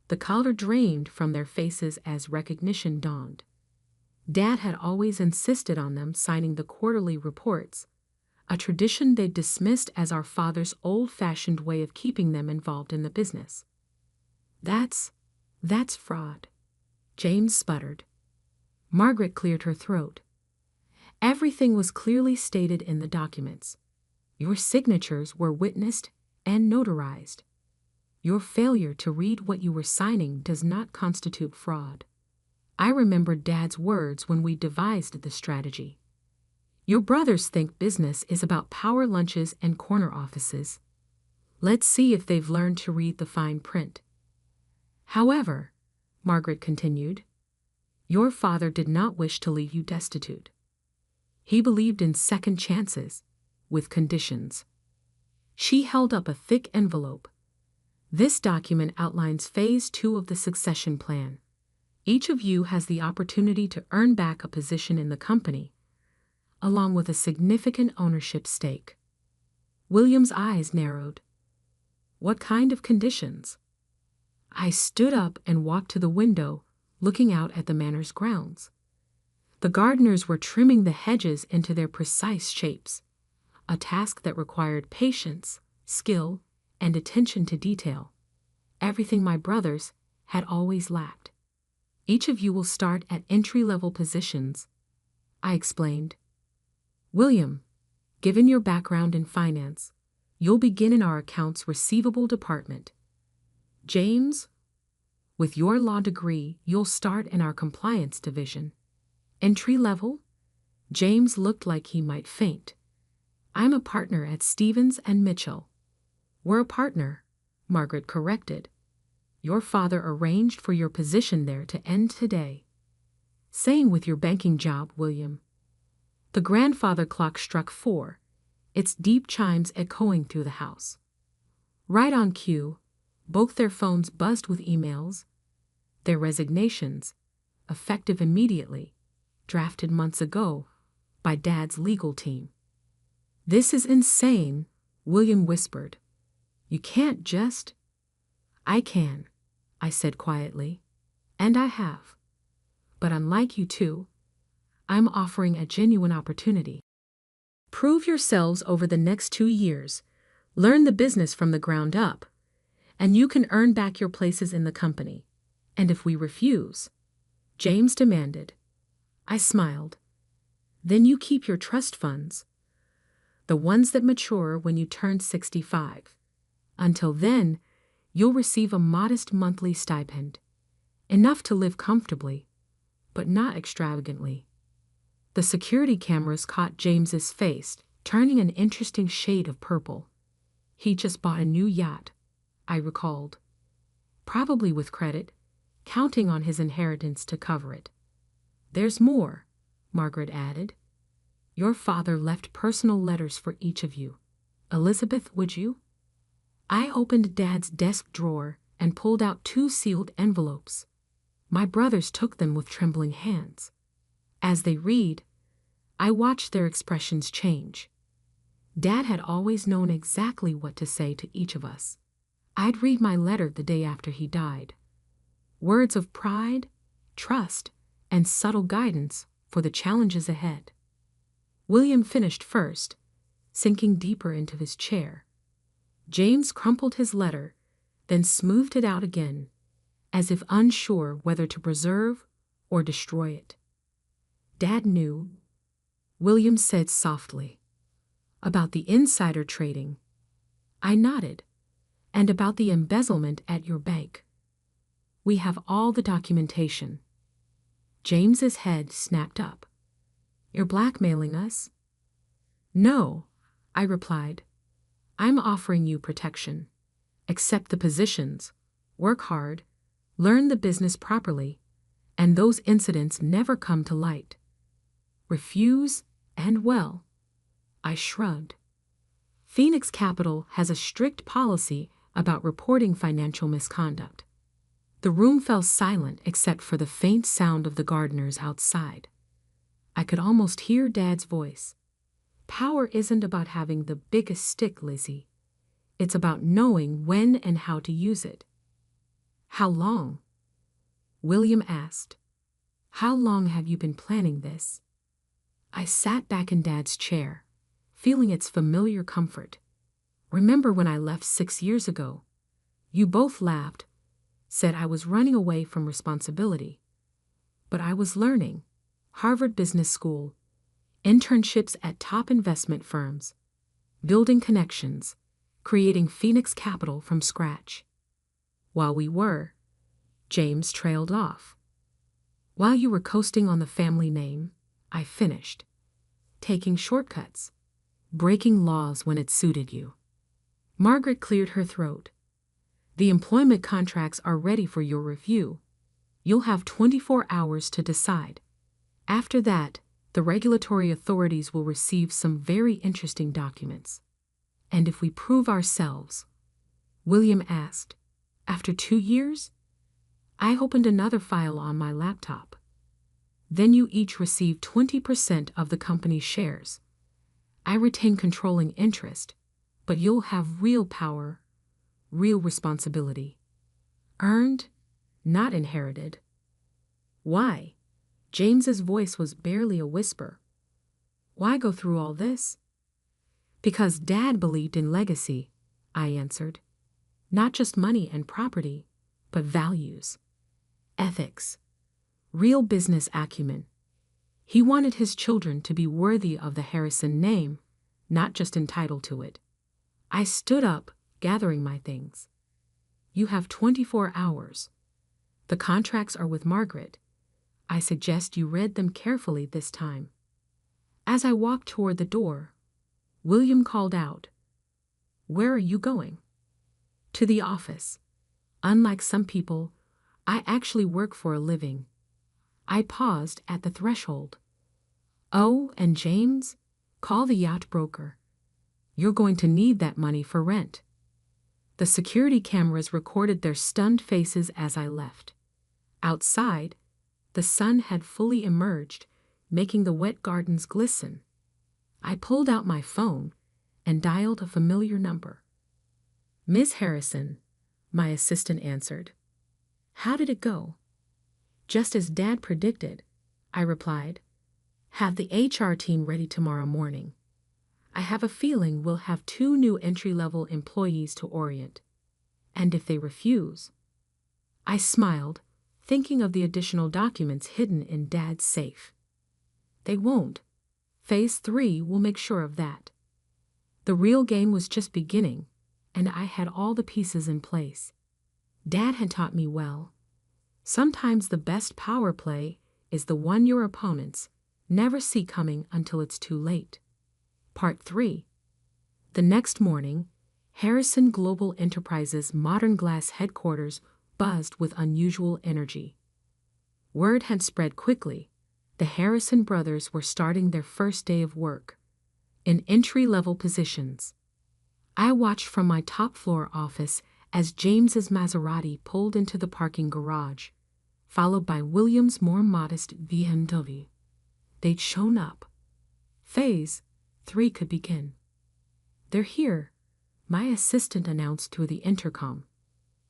The color drained from their faces as recognition dawned. Dad had always insisted on them signing the quarterly reports, a tradition they dismissed as our father's old-fashioned way of keeping them involved in the business. That's fraud," James sputtered. Margaret cleared her throat. "Everything was clearly stated in the documents. Your signatures were witnessed and notarized. Your failure to read what you were signing does not constitute fraud." I remembered Dad's words when we devised the strategy. "Your brothers think business is about power lunches and corner offices. Let's see if they've learned to read the fine print." "However," Margaret continued, "your father did not wish to leave you destitute. He believed in second chances, with conditions." She held up a thick envelope. "This document outlines Phase 2 of the succession plan. Each of you has the opportunity to earn back a position in the company, along with a significant ownership stake." William's eyes narrowed. "What kind of conditions?" I stood up and walked to the window, looking out at the manor's grounds. The gardeners were trimming the hedges into their precise shapes, a task that required patience, skill, and attention to detail, everything my brothers had always lacked. "Each of you will start at entry-level positions," I explained. "William, given your background in finance, you'll begin in our accounts receivable department. James, with your law degree, you'll start in our compliance division. Entry level?" James looked like he might faint. "I'm a partner at Stevens and Mitchell." "We're a partner," Margaret corrected. "Your father arranged for your position there to end today. Same with your banking job, William." The grandfather clock struck 4, its deep chimes echoing through the house. Right on cue, both their phones buzzed with emails, their resignations, effective immediately, drafted months ago by Dad's legal team. "This is insane," William whispered. "You can't just—" "I can," I said quietly, "and I have. But unlike you two, I'm offering a genuine opportunity. Prove yourselves over the next 2 years, learn the business from the ground up, and you can earn back your places in the company. And if we refuse," James demanded. I smiled. "Then you keep your trust funds, the ones that mature when you turn 65. Until then, you'll receive a modest monthly stipend, enough to live comfortably, but not extravagantly." The security cameras caught James's face, turning an interesting shade of purple. He just bought a new yacht, I recalled. Probably with credit, counting on his inheritance to cover it. "There's more," Margaret added. "Your father left personal letters for each of you. Elizabeth, would you?" I opened Dad's desk drawer and pulled out 2 sealed envelopes. My brothers took them with trembling hands. As they read, I watched their expressions change. Dad had always known exactly what to say to each of us. I'd read my letter the day after he died. Words of pride, trust, and subtle guidance for the challenges ahead. William finished first, sinking deeper into his chair. James crumpled his letter, then smoothed it out again, as if unsure whether to preserve or destroy it. "Dad knew," William said softly. "About the insider trading." I nodded. "And about the embezzlement at your bank." "We have all the documentation." James's head snapped up. "You're blackmailing us?" "No," I replied. "I'm offering you protection. Accept the positions, work hard, learn the business properly, and those incidents never come to light. Refuse, and well," I shrugged. "Phoenix Capital has a strict policy about reporting financial misconduct." The room fell silent except for the faint sound of the gardeners outside. I could almost hear Dad's voice. "Power isn't about having the biggest stick, Lizzie. It's about knowing when and how to use it." "How long?" William asked. "How long have you been planning this?" I sat back in Dad's chair, feeling its familiar comfort. "Remember when I left 6 years ago? You both laughed, said I was running away from responsibility. But I was learning. Harvard Business School, internships at top investment firms, building connections, creating Phoenix Capital from scratch." "While we were," James trailed off. "While you were coasting on the family name," I finished. "Taking shortcuts, breaking laws when it suited you." Margaret cleared her throat. "The employment contracts are ready for your review. You'll have 24 hours to decide. After that, the regulatory authorities will receive some very interesting documents." "And if we prove ourselves?" William asked. "After 2 years?" I opened another file on my laptop. "Then you each receive 20% of the company's shares. I retain controlling interest, but you'll have real power, real responsibility. Earned, not inherited." "Why?" James's voice was barely a whisper. "Why go through all this?" "Because Dad believed in legacy," I answered. "Not just money and property, but values, ethics, real business acumen. He wanted his children to be worthy of the Harrison name, not just entitled to it." I stood up, gathering my things. "You have 24 hours. The contracts are with Margaret. I suggest you read them carefully this time." As I walked toward the door, William called out, "Where are you going?" "To the office. Unlike some people, I actually work for a living." I paused at the threshold. "Oh, and James, call the yacht broker. You're going to need that money for rent." The security cameras recorded their stunned faces as I left. Outside, the sun had fully emerged, making the wet gardens glisten. I pulled out my phone and dialed a familiar number. "Miss Harrison," my assistant answered. "How did it go?" "Just as Dad predicted," I replied. "Have the HR team ready tomorrow morning. I have a feeling we'll have 2 new entry-level employees to orient. And if they refuse—" I smiled, thinking of the additional documents hidden in Dad's safe. "They won't. Phase 3 will make sure of that." The real game was just beginning, and I had all the pieces in place. Dad had taught me well. Sometimes the best power play is the one your opponents never see coming until it's too late. Part 3. The next morning, Harrison Global Enterprises' Modern Glass headquarters buzzed with unusual energy. Word had spread quickly. The Harrison brothers were starting their first day of work, in entry-level positions. I watched from my top-floor office as James's Maserati pulled into the parking garage, followed by William's more modest BMW. They'd shown up. Phase 3 could begin. "They're here," my assistant announced through the intercom.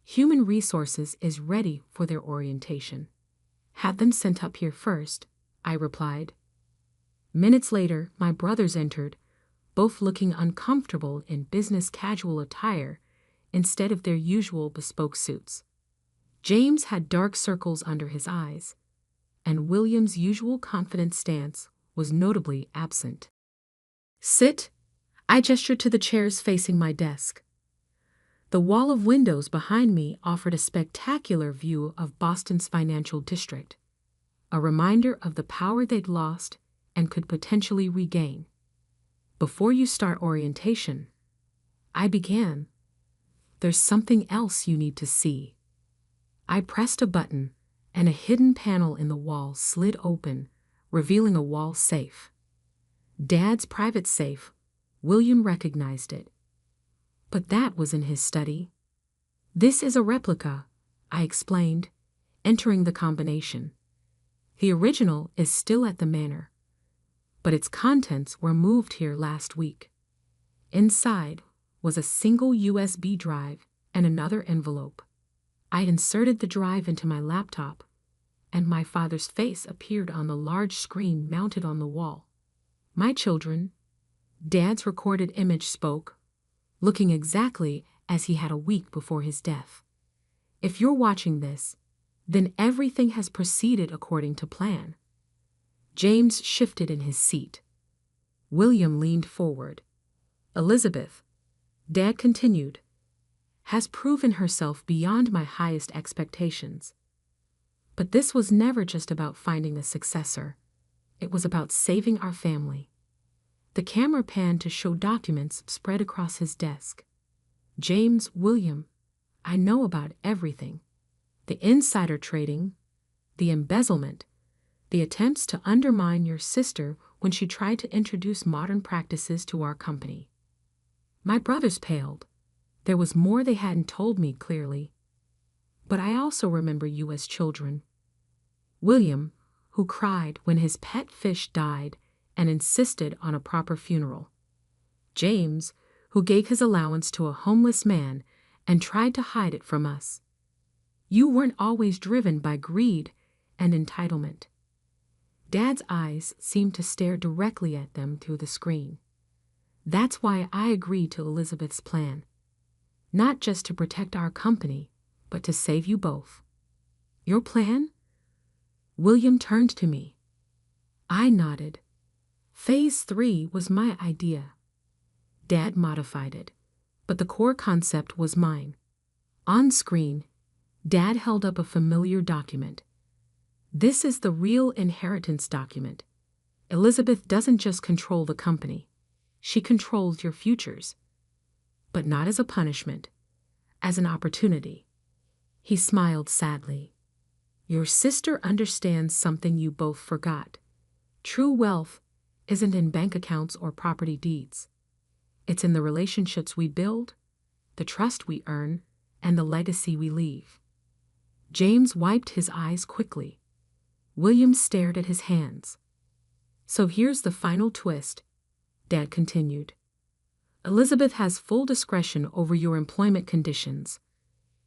"Human Resources is ready for their orientation." "Had them sent up here first," I replied. Minutes later, my brothers entered, both looking uncomfortable in business casual attire instead of their usual bespoke suits. James had dark circles under his eyes, and William's usual confident stance was notably absent. "Sit," I gestured to the chairs facing my desk. The wall of windows behind me offered a spectacular view of Boston's financial district, a reminder of the power they'd lost and could potentially regain. "Before you start orientation," I began, "there's something else you need to see." I pressed a button, and a hidden panel in the wall slid open, revealing a wall safe. Dad's private safe. William recognized it. But that was in his study. "This is a replica," I explained, entering the combination. "The original is still at the manor, but its contents were moved here last week." Inside was a single USB drive and another envelope. I'd inserted the drive into my laptop, and my father's face appeared on the large screen mounted on the wall. "My children," Dad's recorded image spoke, looking exactly as he had a week before his death. "If you're watching this, then everything has proceeded according to plan." James shifted in his seat. William leaned forward. "Elizabeth," Dad continued, "has proven herself beyond my highest expectations. But this was never just about finding a successor. It was about saving our family." The camera panned to show documents spread across his desk. "James, William, I know about everything. The insider trading, the embezzlement, the attempts to undermine your sister when she tried to introduce modern practices to our company." My brothers paled. There was more they hadn't told me clearly. "But I also remember you as children." William, who cried when his pet fish died and insisted on a proper funeral. James, who gave his allowance to a homeless man and tried to hide it from us. You weren't always driven by greed and entitlement. Dad's eyes seemed to stare directly at them through the screen. "That's why I agreed to Elizabeth's plan. Not just to protect our company, but to save you both." "Your plan?" William turned to me. I nodded. Phase 3 was my idea. Dad modified it, but the core concept was mine. On screen, Dad held up a familiar document. "This is the real inheritance document. Elizabeth doesn't just control the company. She controls your futures. But not as a punishment, as an opportunity." He smiled sadly. "Your sister understands something you both forgot. True wealth isn't in bank accounts or property deeds. It's in the relationships we build, the trust we earn, and the legacy we leave." James wiped his eyes quickly. William stared at his hands. So here's the final twist, Dad continued. Elizabeth has full discretion over your employment conditions.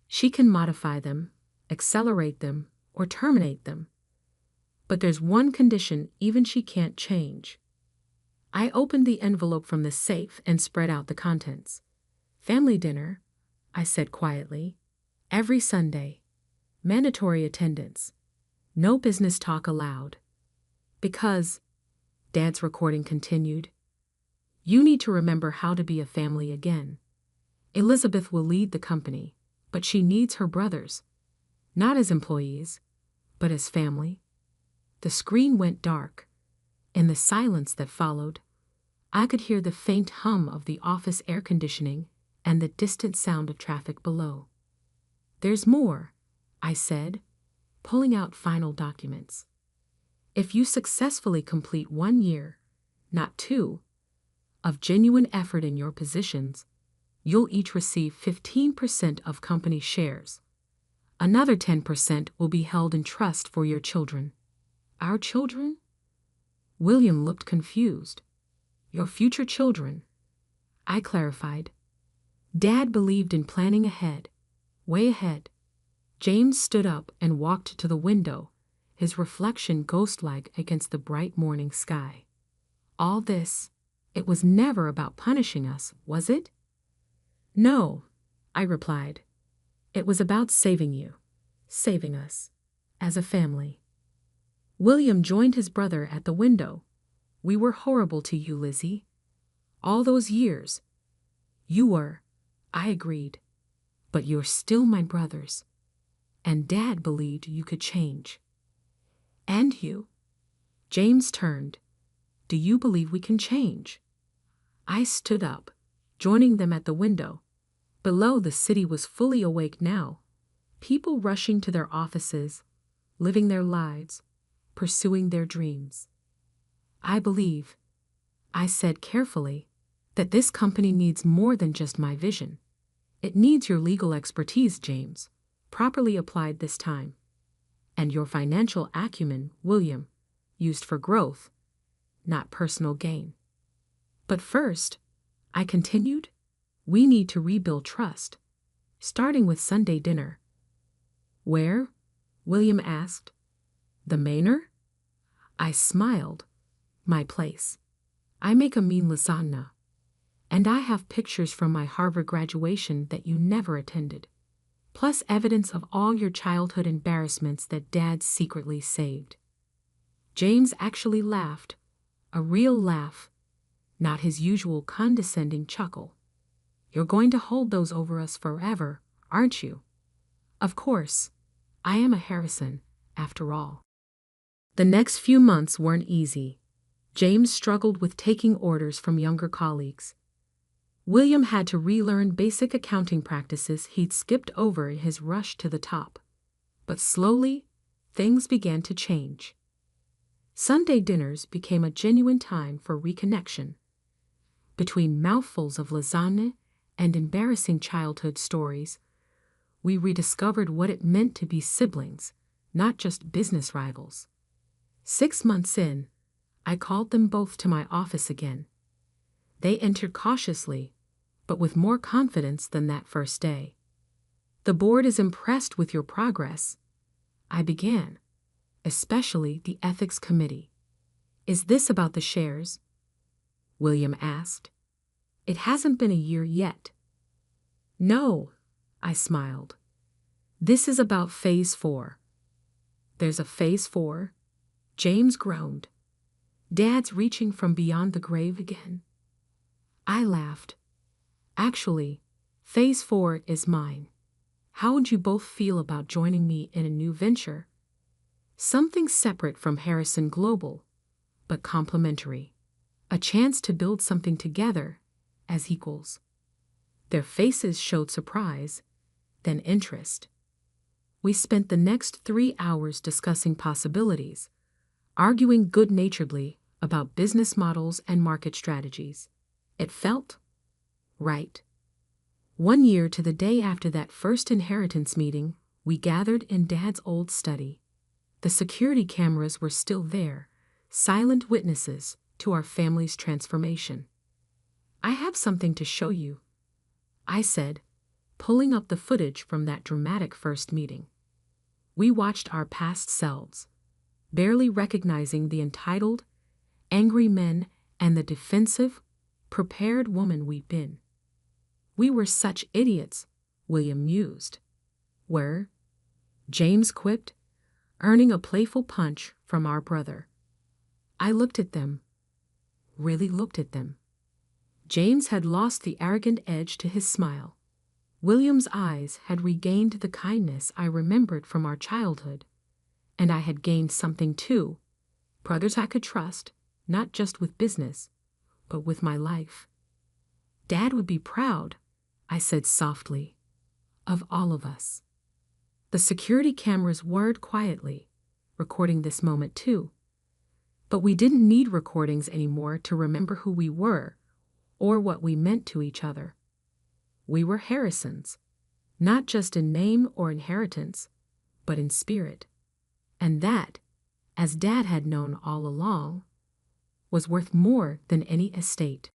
She can modify them, accelerate them, or terminate them. But there's one condition even she can't change. I opened the envelope from the safe and spread out the contents. Family dinner, I said quietly. Every Sunday. Mandatory attendance. No business talk allowed. Because, Dad's recording continued, you need to remember how to be a family again. Elizabeth will lead the company, but she needs her brothers, not as employees, but as family. The screen went dark. In the silence that followed, I could hear the faint hum of the office air conditioning and the distant sound of traffic below. There's more, I said, pulling out final documents. If you successfully complete 1 year, not 2, of genuine effort in your positions, you'll each receive 15% of company shares. Another 10% will be held in trust for your children. Our children? William looked confused. Your future children, I clarified. Dad believed in planning ahead, way ahead. James stood up and walked to the window, his reflection ghost-like against the bright morning sky. All this, it was never about punishing us, was it? No, I replied. It was about saving you, saving us, as a family. William joined his brother at the window. We were horrible to you, Lizzie. All those years. You were, I agreed. But you're still my brothers. And Dad believed you could change. And you. James turned. Do you believe we can change? I stood up, joining them at the window. Below, the city was fully awake now. People rushing to their offices, living their lives, pursuing their dreams. I believe, I said carefully, that this company needs more than just my vision. It needs your legal expertise, James, properly applied this time. And your financial acumen, William, used for growth, not personal gain. But first, I continued, we need to rebuild trust, starting with Sunday dinner. Where? William asked. The Manor? I smiled. My place. I make a mean lasagna. And I have pictures from my Harvard graduation that you never attended, plus evidence of all your childhood embarrassments that Dad secretly saved. James actually laughed, a real laugh, not his usual condescending chuckle. You're going to hold those over us forever, aren't you? Of course. I am a Harrison, after all. The next few months weren't easy. James struggled with taking orders from younger colleagues. William had to relearn basic accounting practices he'd skipped over in his rush to the top. But slowly, things began to change. Sunday dinners became a genuine time for reconnection. Between mouthfuls of lasagna and embarrassing childhood stories, we rediscovered what it meant to be siblings, not just business rivals. 6 months in, I called them both to my office again. They entered cautiously, but with more confidence than that first day. The board is impressed with your progress, I began, especially the ethics committee. Is this about the shares? William asked. It hasn't been a year yet. No, I smiled. This is about phase 4. There's a phase 4? James groaned. Dad's reaching from beyond the grave again. I laughed. Actually, phase 4 is mine. How would you both feel about joining me in a new venture? Something separate from Harrison Global, but complementary. A chance to build something together as equals. Their faces showed surprise, then interest. We spent the next 3 hours discussing possibilities, arguing good-naturedly about business models and market strategies. It felt right. 1 year to the day after that first inheritance meeting, we gathered in Dad's old study. The security cameras were still there, silent witnesses to our family's transformation. I have something to show you, I said, pulling up the footage from that dramatic first meeting. We watched our past selves, barely recognizing the entitled, angry men and the defensive, prepared woman we'd been. We were such idiots, William mused. Where? James quipped, earning a playful punch from our brother. I looked at them, really looked at them. James had lost the arrogant edge to his smile. William's eyes had regained the kindness I remembered from our childhood, and I had gained something too, brothers I could trust, not just with business, but with my life. Dad would be proud, I said softly, of all of us. The security cameras whirred quietly, recording this moment too. But we didn't need recordings anymore to remember who we were or what we meant to each other. We were Harrisons, not just in name or inheritance, but in spirit. And that, as Dad had known all along, was worth more than any estate.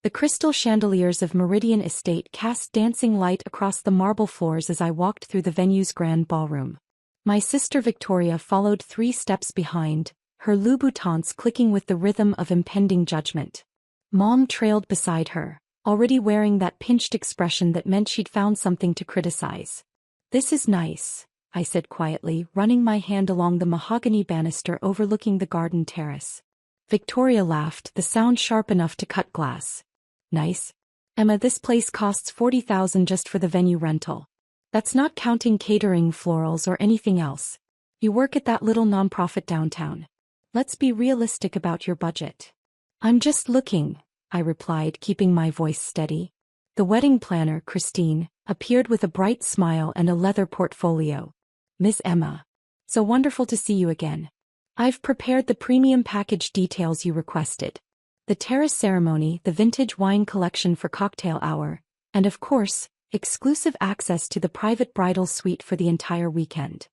The crystal chandeliers of Meridian Estate cast dancing light across the marble floors as I walked through the venue's grand ballroom. My sister Victoria followed 3 steps behind, her Louboutins clicking with the rhythm of impending judgment. Mom trailed beside her, already wearing that pinched expression that meant she'd found something to criticize. "This is nice," I said quietly, running my hand along the mahogany banister overlooking the garden terrace. Victoria laughed, the sound sharp enough to cut glass. "Nice? Emma, this place costs $40,000 just for the venue rental. That's not counting catering, florals, or anything else. You work at that little nonprofit downtown. Let's be realistic about your budget." "I'm just looking," I replied, keeping my voice steady. The wedding planner, Christine, appeared with a bright smile and a leather portfolio. "Miss Emma. So wonderful to see you again. I've prepared the premium package details you requested. The terrace ceremony, the vintage wine collection for cocktail hour, and of course, exclusive access to the private bridal suite for the entire weekend."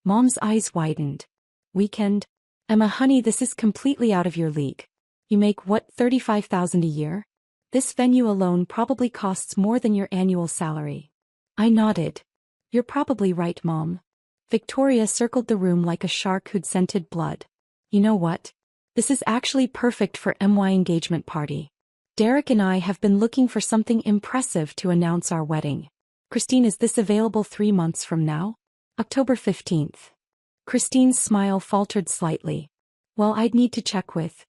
Mom's eyes widened. "Weekend? Emma, honey, this is completely out of your league. You make what, $35,000 a year? This venue alone probably costs more than your annual salary." I nodded. "You're probably right, Mom." Victoria circled the room like a shark who'd scented blood. "You know what? This is actually perfect for MY engagement party. Derek and I have been looking for something impressive to announce our wedding. Christine, is this available 3 months from now? October 15th. Christine's smile faltered slightly. "Well, I'd need to check with."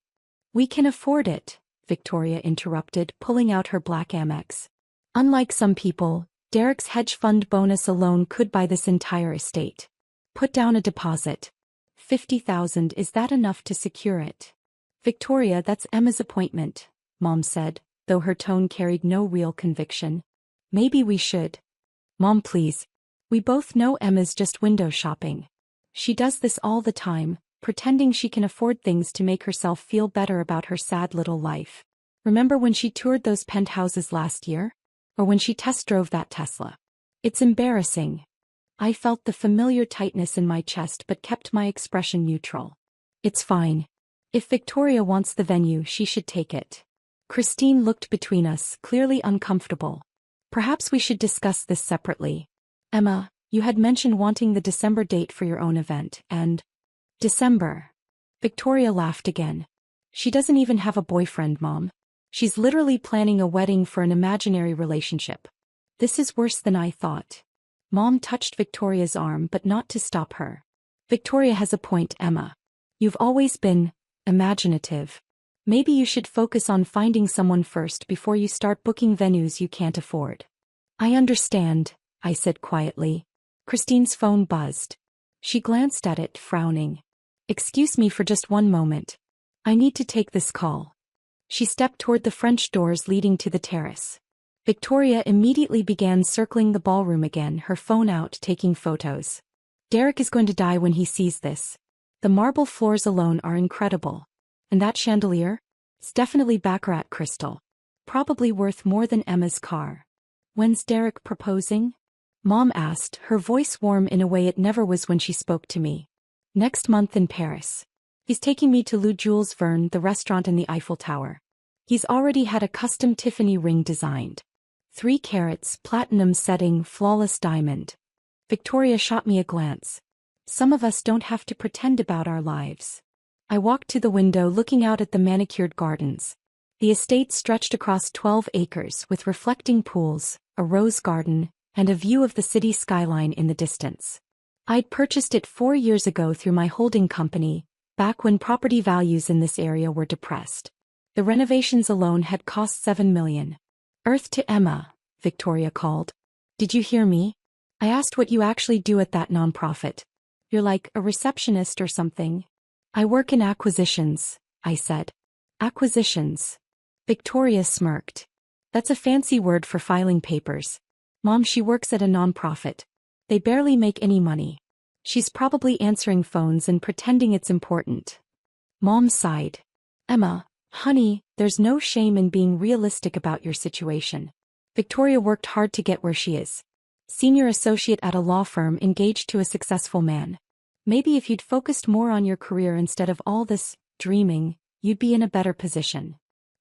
"We can afford it," Victoria interrupted, pulling out her black Amex. "Unlike some people, Derek's hedge fund bonus alone could buy this entire estate. Put down a deposit. 50,000, is that enough to secure it?" "Victoria, that's Emma's appointment," Mom said, though her tone carried no real conviction. "Maybe we should." "Mom, please. We both know Emma's just window shopping. She does this all the time, pretending she can afford things to make herself feel better about her sad little life. Remember when she toured those penthouses last year? Or when she test drove that Tesla? It's embarrassing." I felt the familiar tightness in my chest but kept my expression neutral. "It's fine. If Victoria wants the venue, she should take it." Christine looked between us, clearly uncomfortable. "Perhaps we should discuss this separately. Emma, you had mentioned wanting the December date for your own event, and..." "December." Victoria laughed again. "She doesn't even have a boyfriend, Mom. She's literally planning a wedding for an imaginary relationship. This is worse than I thought." Mom touched Victoria's arm but not to stop her. "Victoria has a point, Emma. You've always been imaginative. Maybe you should focus on finding someone first before you start booking venues you can't afford." "I understand," I said quietly. Christine's phone buzzed. She glanced at it, frowning. "Excuse me for just one moment. I need to take this call." She stepped toward the French doors leading to the terrace. Victoria immediately began circling the ballroom again, her phone out, taking photos. "Derek is going to die when he sees this. The marble floors alone are incredible. And that chandelier? It's definitely baccarat crystal. Probably worth more than Emma's car." "When's Derek proposing?" Mom asked, her voice warm in a way it never was when she spoke to me. "Next month in Paris. He's taking me to Lou Jules Verne, the restaurant in the Eiffel Tower. He's already had a custom Tiffany ring designed. 3 carats, platinum setting, flawless diamond. Victoria shot me a glance. Some of us don't have to pretend about our lives. I walked to the window looking out at the manicured gardens. The estate stretched across 12 acres with reflecting pools, a rose garden, and a view of the city skyline in the distance. I'd purchased it 4 years ago through my holding company, back when property values in this area were depressed. The renovations alone had cost $7 million. Earth to Emma, Victoria called. Did you hear me? I asked what you actually do at that nonprofit. You're like a receptionist or something. I work in acquisitions, I said. Acquisitions. Victoria smirked. That's a fancy word for filing papers. Mom, she works at a nonprofit. They barely make any money. She's probably answering phones and pretending it's important. Mom sighed. Emma, honey, there's no shame in being realistic about your situation. Victoria worked hard to get where she is. Senior associate at a law firm engaged to a successful man. Maybe if you'd focused more on your career instead of all this dreaming, you'd be in a better position.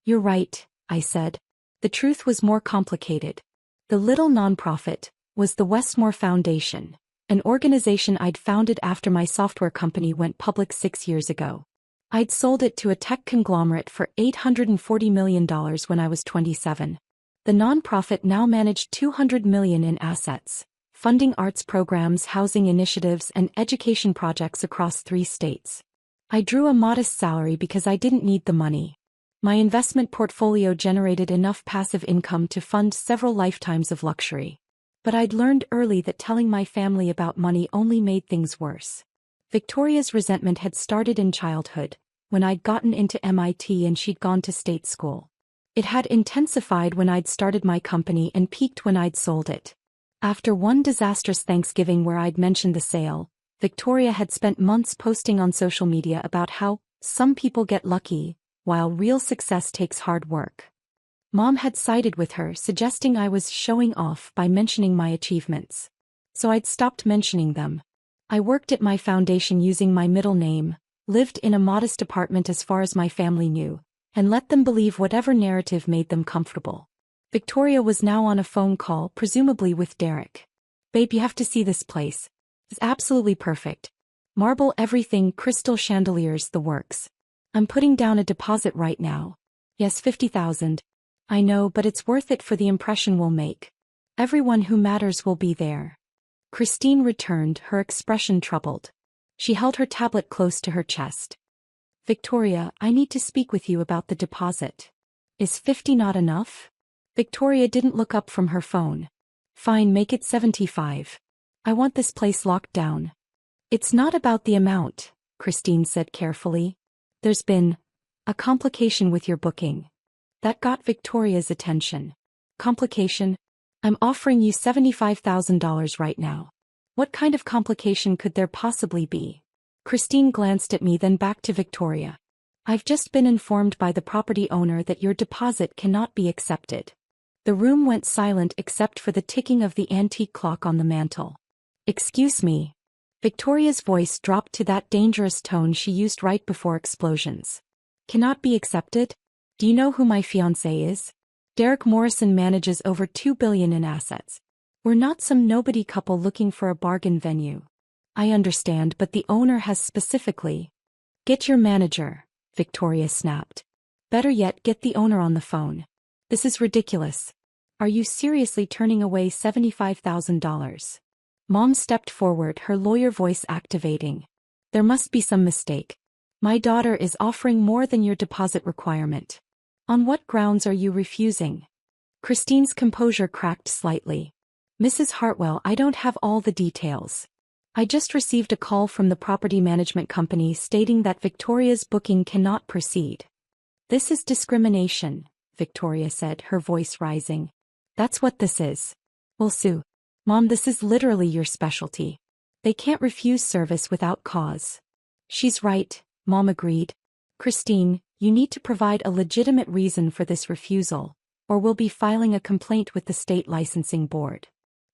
You're right, I said. The truth was more complicated. The little nonprofit was the Westmore Foundation, an organization I'd founded after my software company went public 6 years ago. I'd sold it to a tech conglomerate for $840 million when I was 27. The nonprofit now managed $200 million in assets, funding arts programs, housing initiatives, and education projects across 3 states. I drew a modest salary because I didn't need the money. My investment portfolio generated enough passive income to fund several lifetimes of luxury. But I'd learned early that telling my family about money only made things worse. Victoria's resentment had started in childhood, when I'd gotten into MIT and she'd gone to state school. It had intensified when I'd started my company and peaked when I'd sold it. After one disastrous Thanksgiving where I'd mentioned the sale, Victoria had spent months posting on social media about how some people get lucky, while real success takes hard work. Mom had sided with her, suggesting I was showing off by mentioning my achievements. So I'd stopped mentioning them. I worked at my foundation using my middle name, lived in a modest apartment as far as my family knew, and let them believe whatever narrative made them comfortable. Victoria was now on a phone call, presumably with Derek. Babe, you have to see this place. It's absolutely perfect. Marble everything, crystal chandeliers, the works. I'm putting down a deposit right now. Yes, $50,000. I know, but it's worth it for the impression we'll make. Everyone who matters will be there. Christine returned, her expression troubled. She held her tablet close to her chest. Victoria, I need to speak with you about the deposit. Is 50 not enough? Victoria didn't look up from her phone. Fine, make it 75. I want this place locked down. It's not about the amount, Christine said carefully. There's been a complication with your booking. That got Victoria's attention. Complication? I'm offering you $75,000 right now. What kind of complication could there possibly be? Christine glanced at me, then back to Victoria. I've just been informed by the property owner that your deposit cannot be accepted. The room went silent except for the ticking of the antique clock on the mantel. Excuse me. Victoria's voice dropped to that dangerous tone she used right before explosions. Cannot be accepted? Do you know who my fiancé is? Derek Morrison manages over $2 billion in assets. We're not some nobody couple looking for a bargain venue. I understand, but the owner has specifically. Get your manager, Victoria snapped. Better yet, get the owner on the phone. This is ridiculous. Are you seriously turning away $75,000? Mom stepped forward, her lawyer voice activating. There must be some mistake. My daughter is offering more than your deposit requirement. On what grounds are you refusing? Christine's composure cracked slightly. Mrs. Hartwell, I don't have all the details. I just received a call from the property management company stating that Victoria's booking cannot proceed. This is discrimination, Victoria said, her voice rising. That's what this is. Well, Sue. Mom, this is literally your specialty. They can't refuse service without cause. She's right, Mom agreed. Christine, you need to provide a legitimate reason for this refusal, or we'll be filing a complaint with the state licensing board.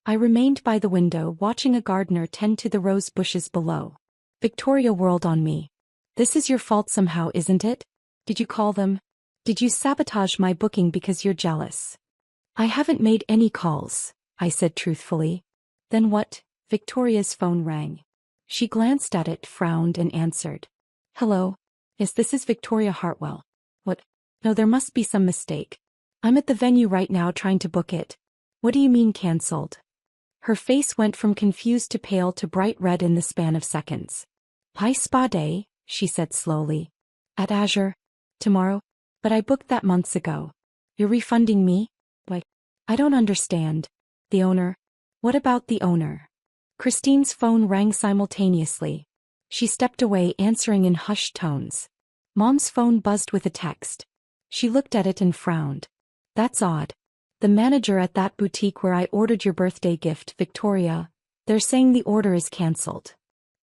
I remained by the window watching a gardener tend to the rose bushes below. Victoria whirled on me. This is your fault somehow, isn't it? Did you call them? Did you sabotage my booking because you're jealous? I haven't made any calls, I said truthfully. Then what? Victoria's phone rang. She glanced at it, frowned, and answered. Hello? Yes, this is Victoria Hartwell. What? No, there must be some mistake. I'm at the venue right now trying to book it. What do you mean cancelled? Her face went from confused to pale to bright red in the span of seconds. High spa day, she said slowly. At Azure? Tomorrow? But I booked that months ago. You're refunding me? Why? I don't understand. The owner? What about the owner? Christine's phone rang simultaneously. She stepped away, answering in hushed tones. Mom's phone buzzed with a text. She looked at it and frowned. That's odd. The manager at that boutique where I ordered your birthday gift, Victoria, they're saying the order is cancelled.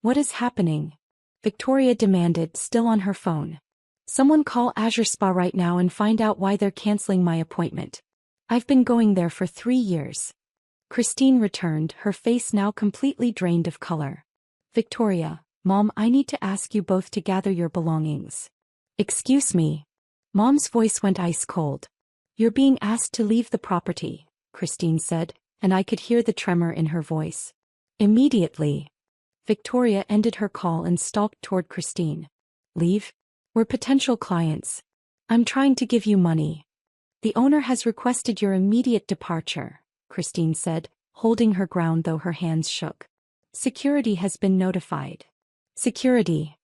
What is happening? Victoria demanded, still on her phone. Someone call Azure Spa right now and find out why they're cancelling my appointment. I've been going there for 3 years. Christine returned, her face now completely drained of color. Victoria, Mom, I need to ask you both to gather your belongings. Excuse me. Mom's voice went ice cold. You're being asked to leave the property, Christine said, and I could hear the tremor in her voice. Immediately. Victoria ended her call and stalked toward Christine. Leave? We're potential clients. I'm trying to give you money. The owner has requested your immediate departure, Christine said, holding her ground though her hands shook. Security has been notified. Security.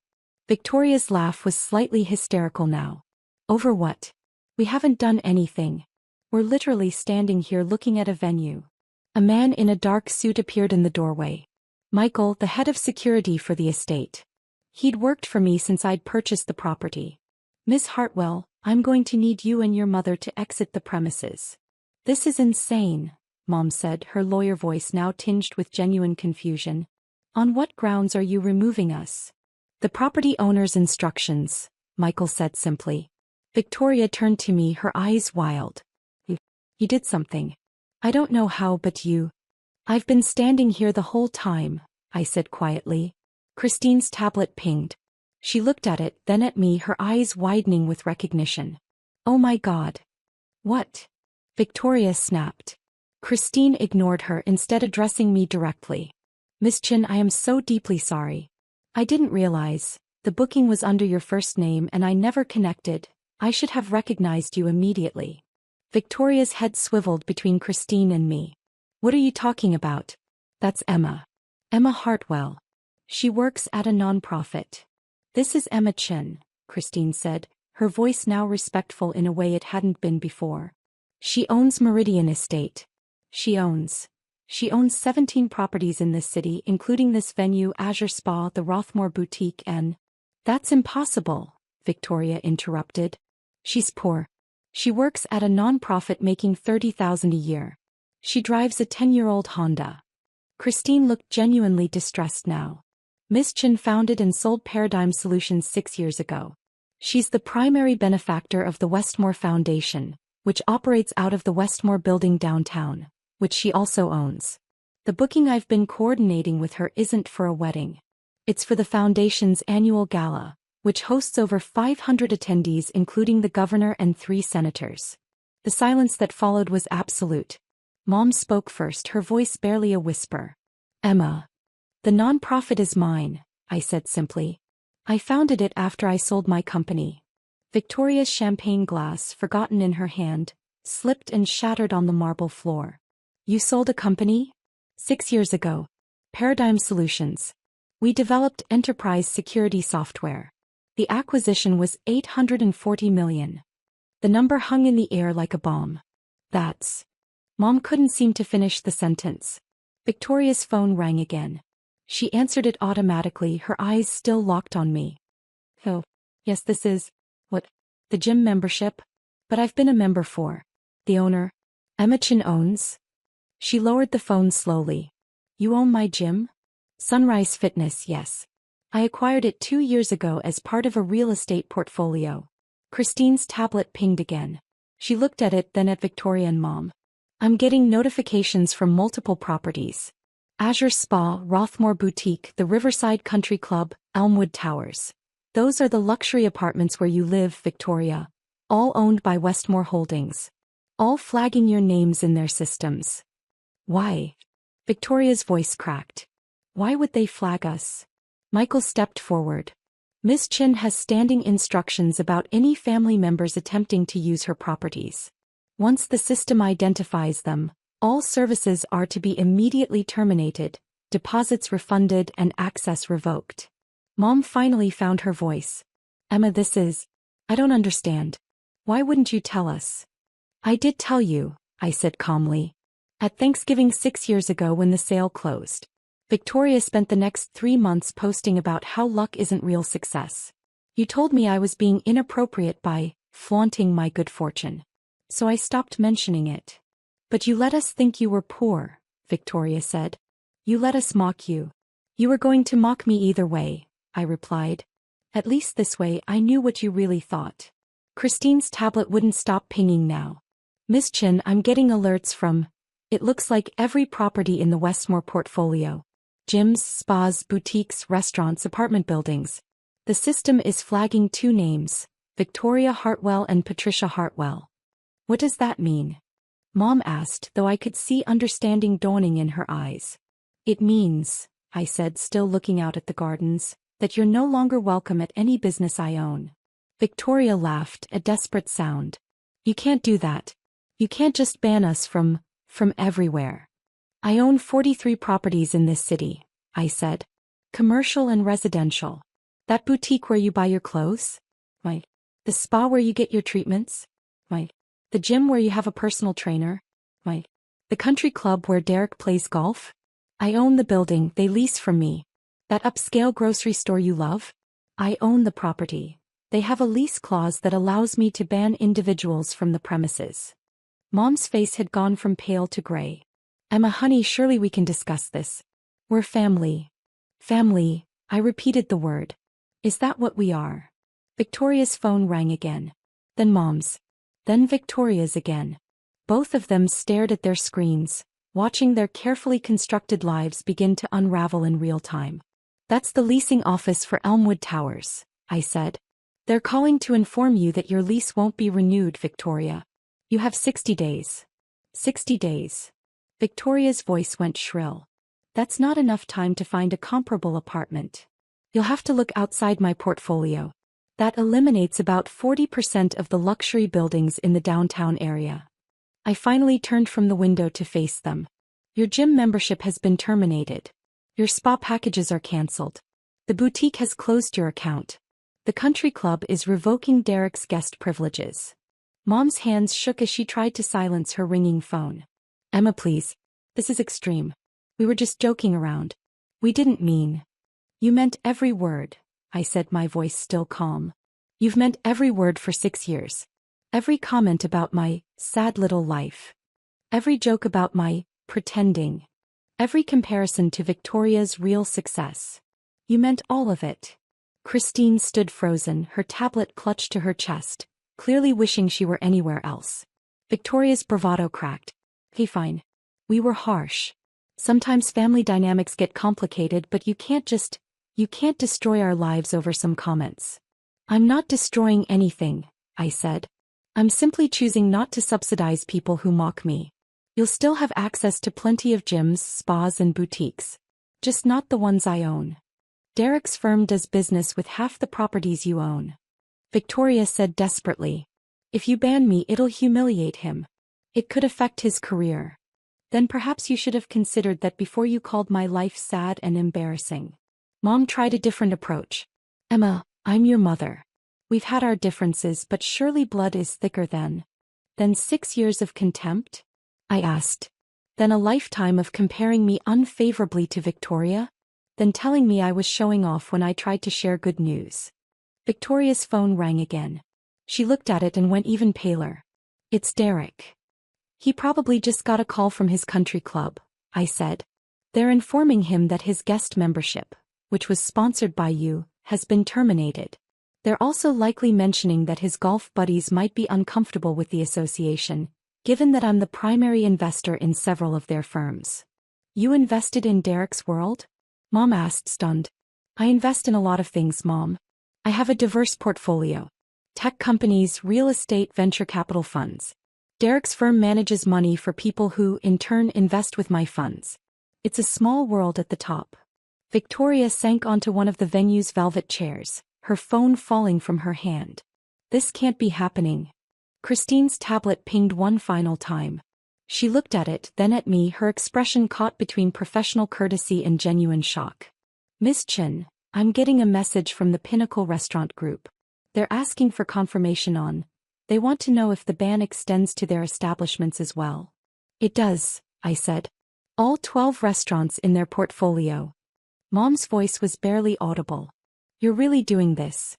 Victoria's laugh was slightly hysterical now. Over what? We haven't done anything. We're literally standing here looking at a venue. A man in a dark suit appeared in the doorway. Michael, the head of security for the estate. He'd worked for me since I'd purchased the property. Miss Hartwell, I'm going to need you and your mother to exit the premises. This is insane, Mom said, her lawyer voice now tinged with genuine confusion. On what grounds are you removing us? The property owner's instructions, Michael said simply. Victoria turned to me, her eyes wild. You did something. I don't know how, but you. I've been standing here the whole time, I said quietly. Christine's tablet pinged. She looked at it, then at me, her eyes widening with recognition. Oh my God. What? Victoria snapped. Christine ignored her, instead addressing me directly. Miss Chin, I am so deeply sorry. I didn't realize. The booking was under your first name and I never connected. I should have recognized you immediately. Victoria's head swiveled between Christine and me. What are you talking about? That's Emma. Emma Hartwell. She works at a non-profit. This is Emma Chin, Christine said, her voice now respectful in a way it hadn't been before. She owns Meridian Estate. She owns 17 properties in this city, including this venue, Azure Spa, the Rothmore Boutique, and... That's impossible, Victoria interrupted. She's poor. She works at a non-profit making $30,000 a year. She drives a 10-year-old Honda. Christine looked genuinely distressed now. Miss Chin founded and sold Paradigm Solutions 6 years ago. She's the primary benefactor of the Westmore Foundation, which operates out of the Westmore building downtown, which she also owns. The booking I've been coordinating with her isn't for a wedding. It's for the foundation's annual gala, which hosts over 500 attendees including the governor and 3 senators. The silence that followed was absolute. Mom spoke first, her voice barely a whisper. Emma. The nonprofit is mine, I said simply. I founded it after I sold my company. Victoria's champagne glass, forgotten in her hand, slipped and shattered on the marble floor. You sold a company? 6 years ago. Paradigm Solutions. We developed enterprise security software. The acquisition was $840 million. The number hung in the air like a bomb. That's... Mom couldn't seem to finish the sentence. Victoria's phone rang again. She answered it automatically, her eyes still locked on me. Oh, yes, this is... What? The gym membership? But I've been a member for... The owner? Emma Chin owns? She lowered the phone slowly. You own my gym? Sunrise Fitness, yes. I acquired it 2 years ago as part of a real estate portfolio. Christine's tablet pinged again. She looked at it, then at Victoria and Mom. I'm getting notifications from multiple properties. Azure Spa, Rothmore Boutique, the Riverside Country Club, Elmwood Towers. Those are the luxury apartments where you live, Victoria. All owned by Westmore Holdings. All flagging your names in their systems. Why? Victoria's voice cracked. Why would they flag us? Michael stepped forward. Miss Chin has standing instructions about any family members attempting to use her properties. Once the system identifies them, all services are to be immediately terminated, deposits refunded and access revoked. Mom finally found her voice. Emma, I don't understand. Why wouldn't you tell us? I did tell you, I said calmly. At Thanksgiving 6 years ago when the sale closed. Victoria spent the next 3 months posting about how luck isn't real success. You told me I was being inappropriate by flaunting my good fortune. So I stopped mentioning it. But you let us think you were poor, Victoria said. You let us mock you. You were going to mock me either way, I replied. At least this way I knew what you really thought. Christine's tablet wouldn't stop pinging now. Miss Chin, I'm getting alerts from, it looks like every property in the Westmore portfolio. Gyms, spas, boutiques, restaurants, apartment buildings. The system is flagging 2 names, Victoria Hartwell and Patricia Hartwell. What does that mean? Mom asked, though I could see understanding dawning in her eyes. It means, I said, still looking out at the gardens, that you're no longer welcome at any business I own. Victoria laughed, a desperate sound. You can't do that. You can't just ban us from everywhere. I own 43 properties in this city, I said. Commercial and residential. That boutique where you buy your clothes? Right. The spa where you get your treatments? Right. The gym where you have a personal trainer? Right. The country club where Derek plays golf? I own the building they lease from me. That upscale grocery store you love? I own the property. They have a lease clause that allows me to ban individuals from the premises. Mom's face had gone from pale to gray. Emma, honey, surely we can discuss this. We're family. Family, I repeated the word. Is that what we are? Victoria's phone rang again. Then Mom's. Then Victoria's again. Both of them stared at their screens, watching their carefully constructed lives begin to unravel in real time. That's the leasing office for Elmwood Towers, I said. They're calling to inform you that your lease won't be renewed, Victoria. You have 60 days. 60 days. Victoria's voice went shrill. That's not enough time to find a comparable apartment. You'll have to look outside my portfolio. That eliminates about 40% of the luxury buildings in the downtown area. I finally turned from the window to face them. Your gym membership has been terminated. Your spa packages are cancelled. The boutique has closed your account. The country club is revoking Derek's guest privileges. Mom's hands shook as she tried to silence her ringing phone. Emma, please. This is extreme. We were just joking around. We didn't mean. You meant every word, I said, my voice still calm. You've meant every word for 6 years. Every comment about my sad little life. Every joke about my pretending. Every comparison to Victoria's real success. You meant all of it. Christine stood frozen, her tablet clutched to her chest, clearly wishing she were anywhere else. Victoria's bravado cracked. Hey, fine. We were harsh. Sometimes family dynamics get complicated, but you can't destroy our lives over some comments. I'm not destroying anything, I said. I'm simply choosing not to subsidize people who mock me. You'll still have access to plenty of gyms, spas and boutiques. Just not the ones I own. Derek's firm does business with half the properties you own. Victoria said desperately. If you ban me, it'll humiliate him. It could affect his career. Then perhaps you should have considered that before you called my life sad and embarrassing. Mom tried a different approach. Emma, I'm your mother. We've had our differences, but surely blood is thicker than 6 years of contempt? I asked. Then a lifetime of comparing me unfavorably to Victoria? Then telling me I was showing off when I tried to share good news. Victoria's phone rang again. She looked at it and went even paler. It's Derek. He probably just got a call from his country club, I said. They're informing him that his guest membership, which was sponsored by you, has been terminated. They're also likely mentioning that his golf buddies might be uncomfortable with the association, given that I'm the primary investor in several of their firms. You invested in Derek's world? Mom asked, stunned. I invest in a lot of things, Mom. I have a diverse portfolio. Tech companies, real estate, venture capital funds. Derek's firm manages money for people who, in turn, invest with my funds. It's a small world at the top. Victoria sank onto one of the venue's velvet chairs, her phone falling from her hand. This can't be happening. Christine's tablet pinged one final time. She looked at it, then at me, her expression caught between professional courtesy and genuine shock. Miss Chen, I'm getting a message from the Pinnacle Restaurant Group. They're asking for confirmation on. They want to know if the ban extends to their establishments as well. It does, I said. All 12 restaurants in their portfolio. Mom's voice was barely audible. You're really doing this?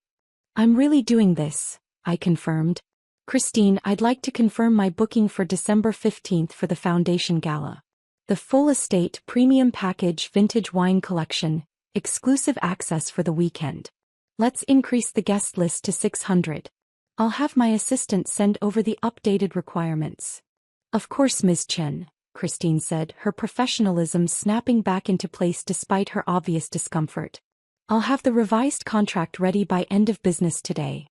I'm really doing this, I confirmed. Christine, I'd like to confirm my booking for December 15th for the Foundation Gala. The full estate premium package vintage wine collection, exclusive access for the weekend. Let's increase the guest list to 600. I'll have my assistant send over the updated requirements. Of course, Ms. Chen, Christine said, her professionalism snapping back into place despite her obvious discomfort. I'll have the revised contract ready by end of business today.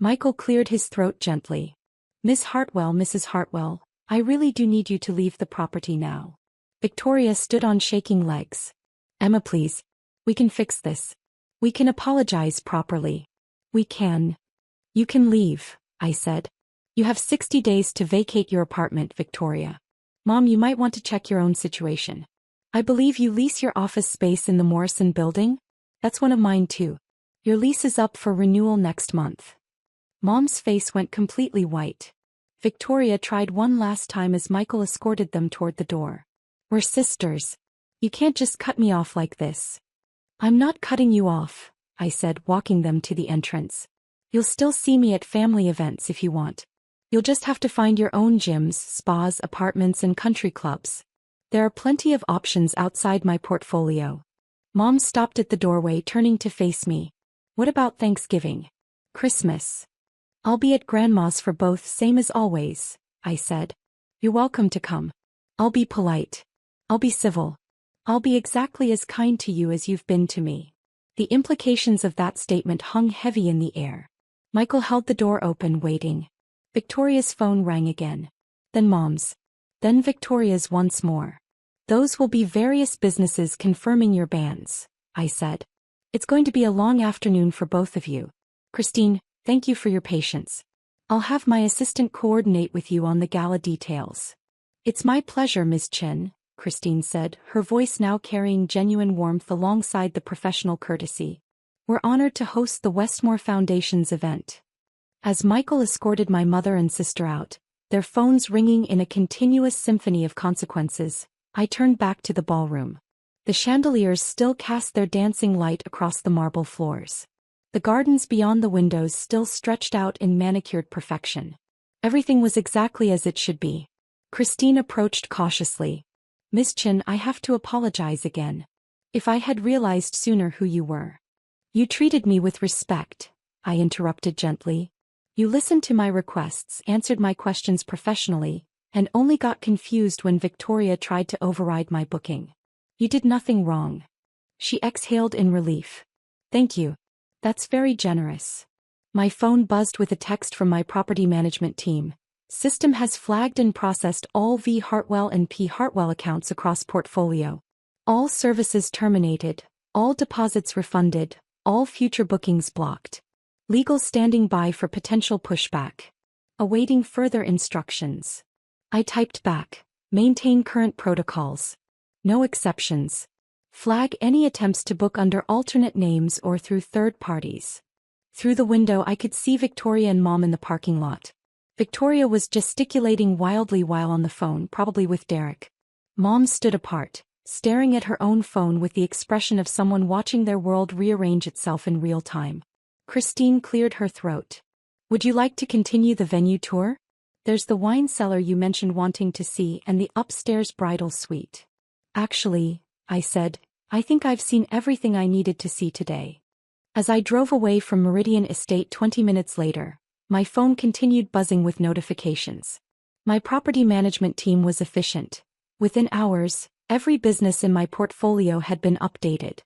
Michael cleared his throat gently. Miss Hartwell, Mrs. Hartwell, I really do need you to leave the property now. Victoria stood on shaking legs. Emma, please. We can fix this. We can apologize properly. We can. You can leave, I said. You have 60 days to vacate your apartment, Victoria. Mom, you might want to check your own situation. I believe you lease your office space in the Morrison building? That's one of mine too. Your lease is up for renewal next month. Mom's face went completely white. Victoria tried one last time as Michael escorted them toward the door. We're sisters. You can't just cut me off like this. I'm not cutting you off, I said, walking them to the entrance. You'll still see me at family events if you want. You'll just have to find your own gyms, spas, apartments, and country clubs. There are plenty of options outside my portfolio. Mom stopped at the doorway, turning to face me. What about Thanksgiving? Christmas? I'll be at Grandma's for both, same as always, I said. You're welcome to come. I'll be polite. I'll be civil. I'll be exactly as kind to you as you've been to me. The implications of that statement hung heavy in the air. Michael held the door open, waiting. Victoria's phone rang again. Then Mom's. Then Victoria's once more. Those will be various businesses confirming your bans, I said. It's going to be a long afternoon for both of you. Christine, thank you for your patience. I'll have my assistant coordinate with you on the gala details. It's my pleasure, Ms. Chen, Christine said, her voice now carrying genuine warmth alongside the professional courtesy. We're honored to host the Westmore Foundation's event. As Michael escorted my mother and sister out, their phones ringing in a continuous symphony of consequences, I turned back to the ballroom. The chandeliers still cast their dancing light across the marble floors. The gardens beyond the windows still stretched out in manicured perfection. Everything was exactly as it should be. Christine approached cautiously. Miss Chen, I have to apologize again. If I had realized sooner who you were. You treated me with respect, I interrupted gently. You listened to my requests, answered my questions professionally, and only got confused when Victoria tried to override my booking. You did nothing wrong. She exhaled in relief. Thank you. That's very generous. My phone buzzed with a text from my property management team. System has flagged and processed all V. Hartwell and P. Hartwell accounts across portfolio. All services terminated, all deposits refunded, all future bookings blocked. Legal standing by for potential pushback. Awaiting further instructions. I typed back. Maintain current protocols. No exceptions. Flag any attempts to book under alternate names or through third parties. Through the window I could see Victoria and Mom in the parking lot. Victoria was gesticulating wildly while on the phone, probably with Derek. Mom stood apart, staring at her own phone with the expression of someone watching their world rearrange itself in real time. Christine cleared her throat. Would you like to continue the venue tour? There's the wine cellar you mentioned wanting to see and the upstairs bridal suite. Actually, I said, I think I've seen everything I needed to see today. As I drove away from Meridian Estate 20 minutes later, my phone continued buzzing with notifications. My property management team was efficient. Within hours, every business in my portfolio had been updated.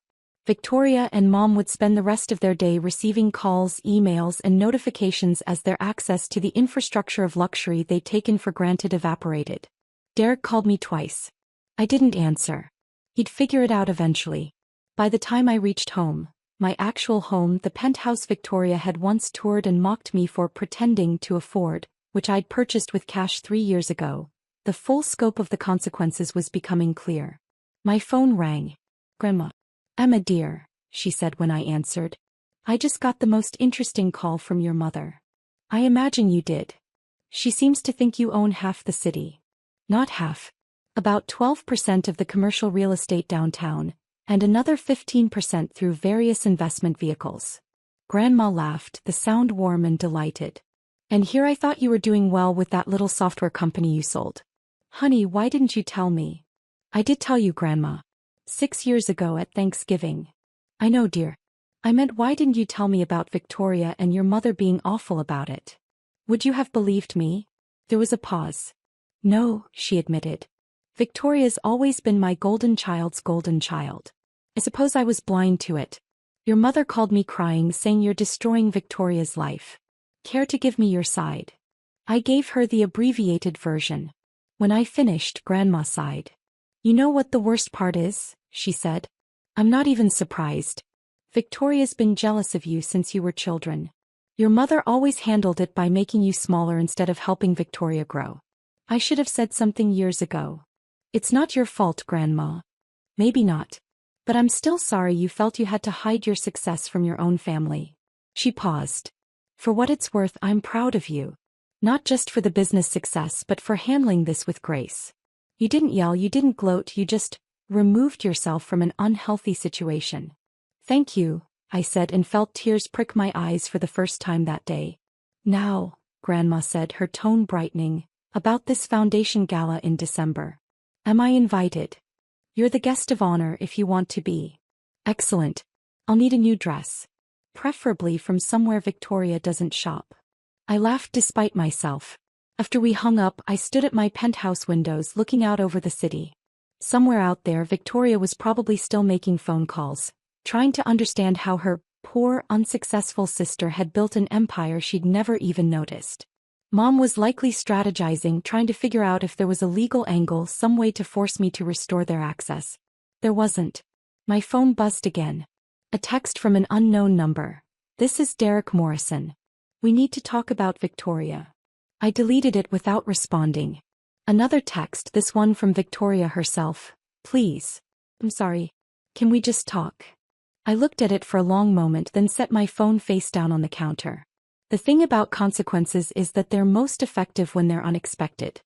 Victoria and Mom would spend the rest of their day receiving calls, emails, and notifications as their access to the infrastructure of luxury they'd taken for granted evaporated. Derek called me twice. I didn't answer. He'd figure it out eventually. By the time I reached home, my actual home, the penthouse Victoria had once toured and mocked me for pretending to afford, which I'd purchased with cash 3 years ago, the full scope of the consequences was becoming clear. My phone rang. "Grandma." "Emma dear," she said when I answered. "I just got the most interesting call from your mother." "I imagine you did. She seems to think you own half the city." "Not half. About 12% of the commercial real estate downtown, and another 15% through various investment vehicles." Grandma laughed, the sound warm and delighted. "And here I thought you were doing well with that little software company you sold. Honey, why didn't you tell me?" "I did tell you, Grandma. 6 years ago at Thanksgiving." "I know, dear. I meant why didn't you tell me about Victoria and your mother being awful about it? Would you have believed me?" There was a pause. "No," she admitted. "Victoria's always been my golden child's golden child. I suppose I was blind to it. Your mother called me crying, saying you're destroying Victoria's life. Care to give me your side?" I gave her the abbreviated version. When I finished, Grandma sighed. "You know what the worst part is?" she said. "I'm not even surprised. Victoria's been jealous of you since you were children. Your mother always handled it by making you smaller instead of helping Victoria grow. I should have said something years ago. It's not your fault, Grandma." "Maybe not. But I'm still sorry you felt you had to hide your success from your own family." She paused. "For what it's worth, I'm proud of you. Not just for the business success but for handling this with grace. You didn't yell, you didn't gloat, you just removed yourself from an unhealthy situation." "Thank you," I said and felt tears prick my eyes for the first time that day. "Now," Grandma said, her tone brightening, "about this foundation gala in December. Am I invited?" "You're the guest of honor if you want to be." "Excellent. I'll need a new dress. Preferably from somewhere Victoria doesn't shop." I laughed despite myself. After we hung up, I stood at my penthouse windows looking out over the city. Somewhere out there, Victoria was probably still making phone calls, trying to understand how her poor, unsuccessful sister had built an empire she'd never even noticed. Mom was likely strategizing, trying to figure out if there was a legal angle, some way to force me to restore their access. There wasn't. My phone buzzed again. A text from an unknown number. "This is Derek Morrison. We need to talk about Victoria." I deleted it without responding. Another text, this one from Victoria herself. "Please. I'm sorry. Can we just talk?" I looked at it for a long moment, then set my phone face down on the counter. The thing about consequences is that they're most effective when they're unexpected.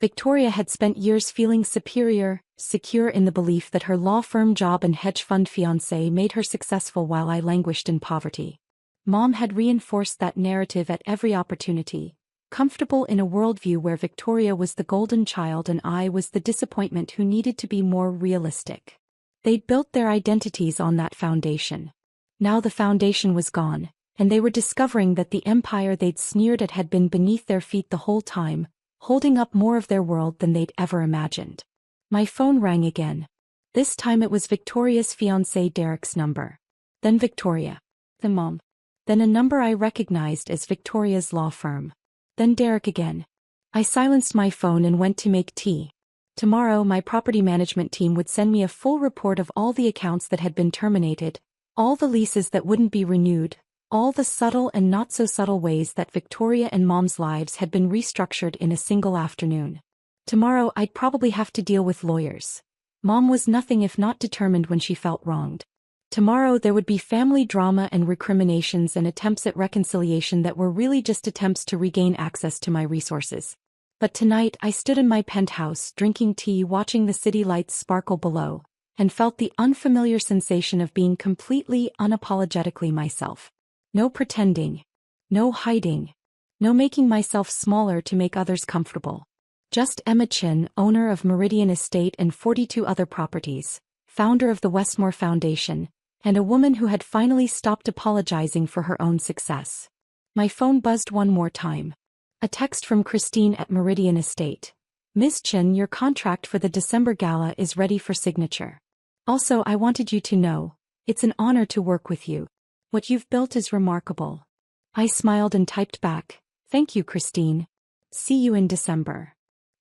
Victoria had spent years feeling superior, secure in the belief that her law firm job and hedge fund fiancé made her successful while I languished in poverty. Mom had reinforced that narrative at every opportunity, comfortable in a worldview where Victoria was the golden child and I was the disappointment who needed to be more realistic. They'd built their identities on that foundation. Now the foundation was gone, and they were discovering that the empire they'd sneered at had been beneath their feet the whole time, holding up more of their world than they'd ever imagined. My phone rang again. This time it was Victoria's fiancé Derek's number. Then Victoria. Then Mom. Then a number I recognized as Victoria's law firm. Then Derek again. I silenced my phone and went to make tea. Tomorrow my property management team would send me a full report of all the accounts that had been terminated, all the leases that wouldn't be renewed, all the subtle and not so subtle ways that Victoria and Mom's lives had been restructured in a single afternoon. Tomorrow I'd probably have to deal with lawyers. Mom was nothing if not determined when she felt wronged. Tomorrow there would be family drama and recriminations and attempts at reconciliation that were really just attempts to regain access to my resources. But tonight I stood in my penthouse, drinking tea, watching the city lights sparkle below, and felt the unfamiliar sensation of being completely, unapologetically myself. No pretending. No hiding. No making myself smaller to make others comfortable. Just Emma Chin, owner of Meridian Estate and 42 other properties, founder of the Westmore Foundation, and a woman who had finally stopped apologizing for her own success. My phone buzzed one more time. A text from Christine at Meridian Estate. "Ms. Chin, your contract for the December gala is ready for signature. Also, I wanted you to know, It's an honor to work with you. What you've built is remarkable. I smiled and typed back, "Thank you, Christine. See you in December."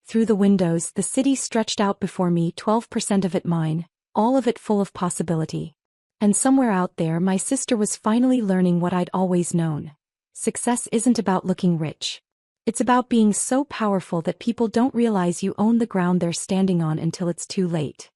Through the windows, the city stretched out before me, 12% of it mine, all of it full of possibility. And somewhere out there, my sister was finally learning what I'd always known. Success isn't about looking rich. It's about being so powerful that people don't realize you own the ground they're standing on until it's too late.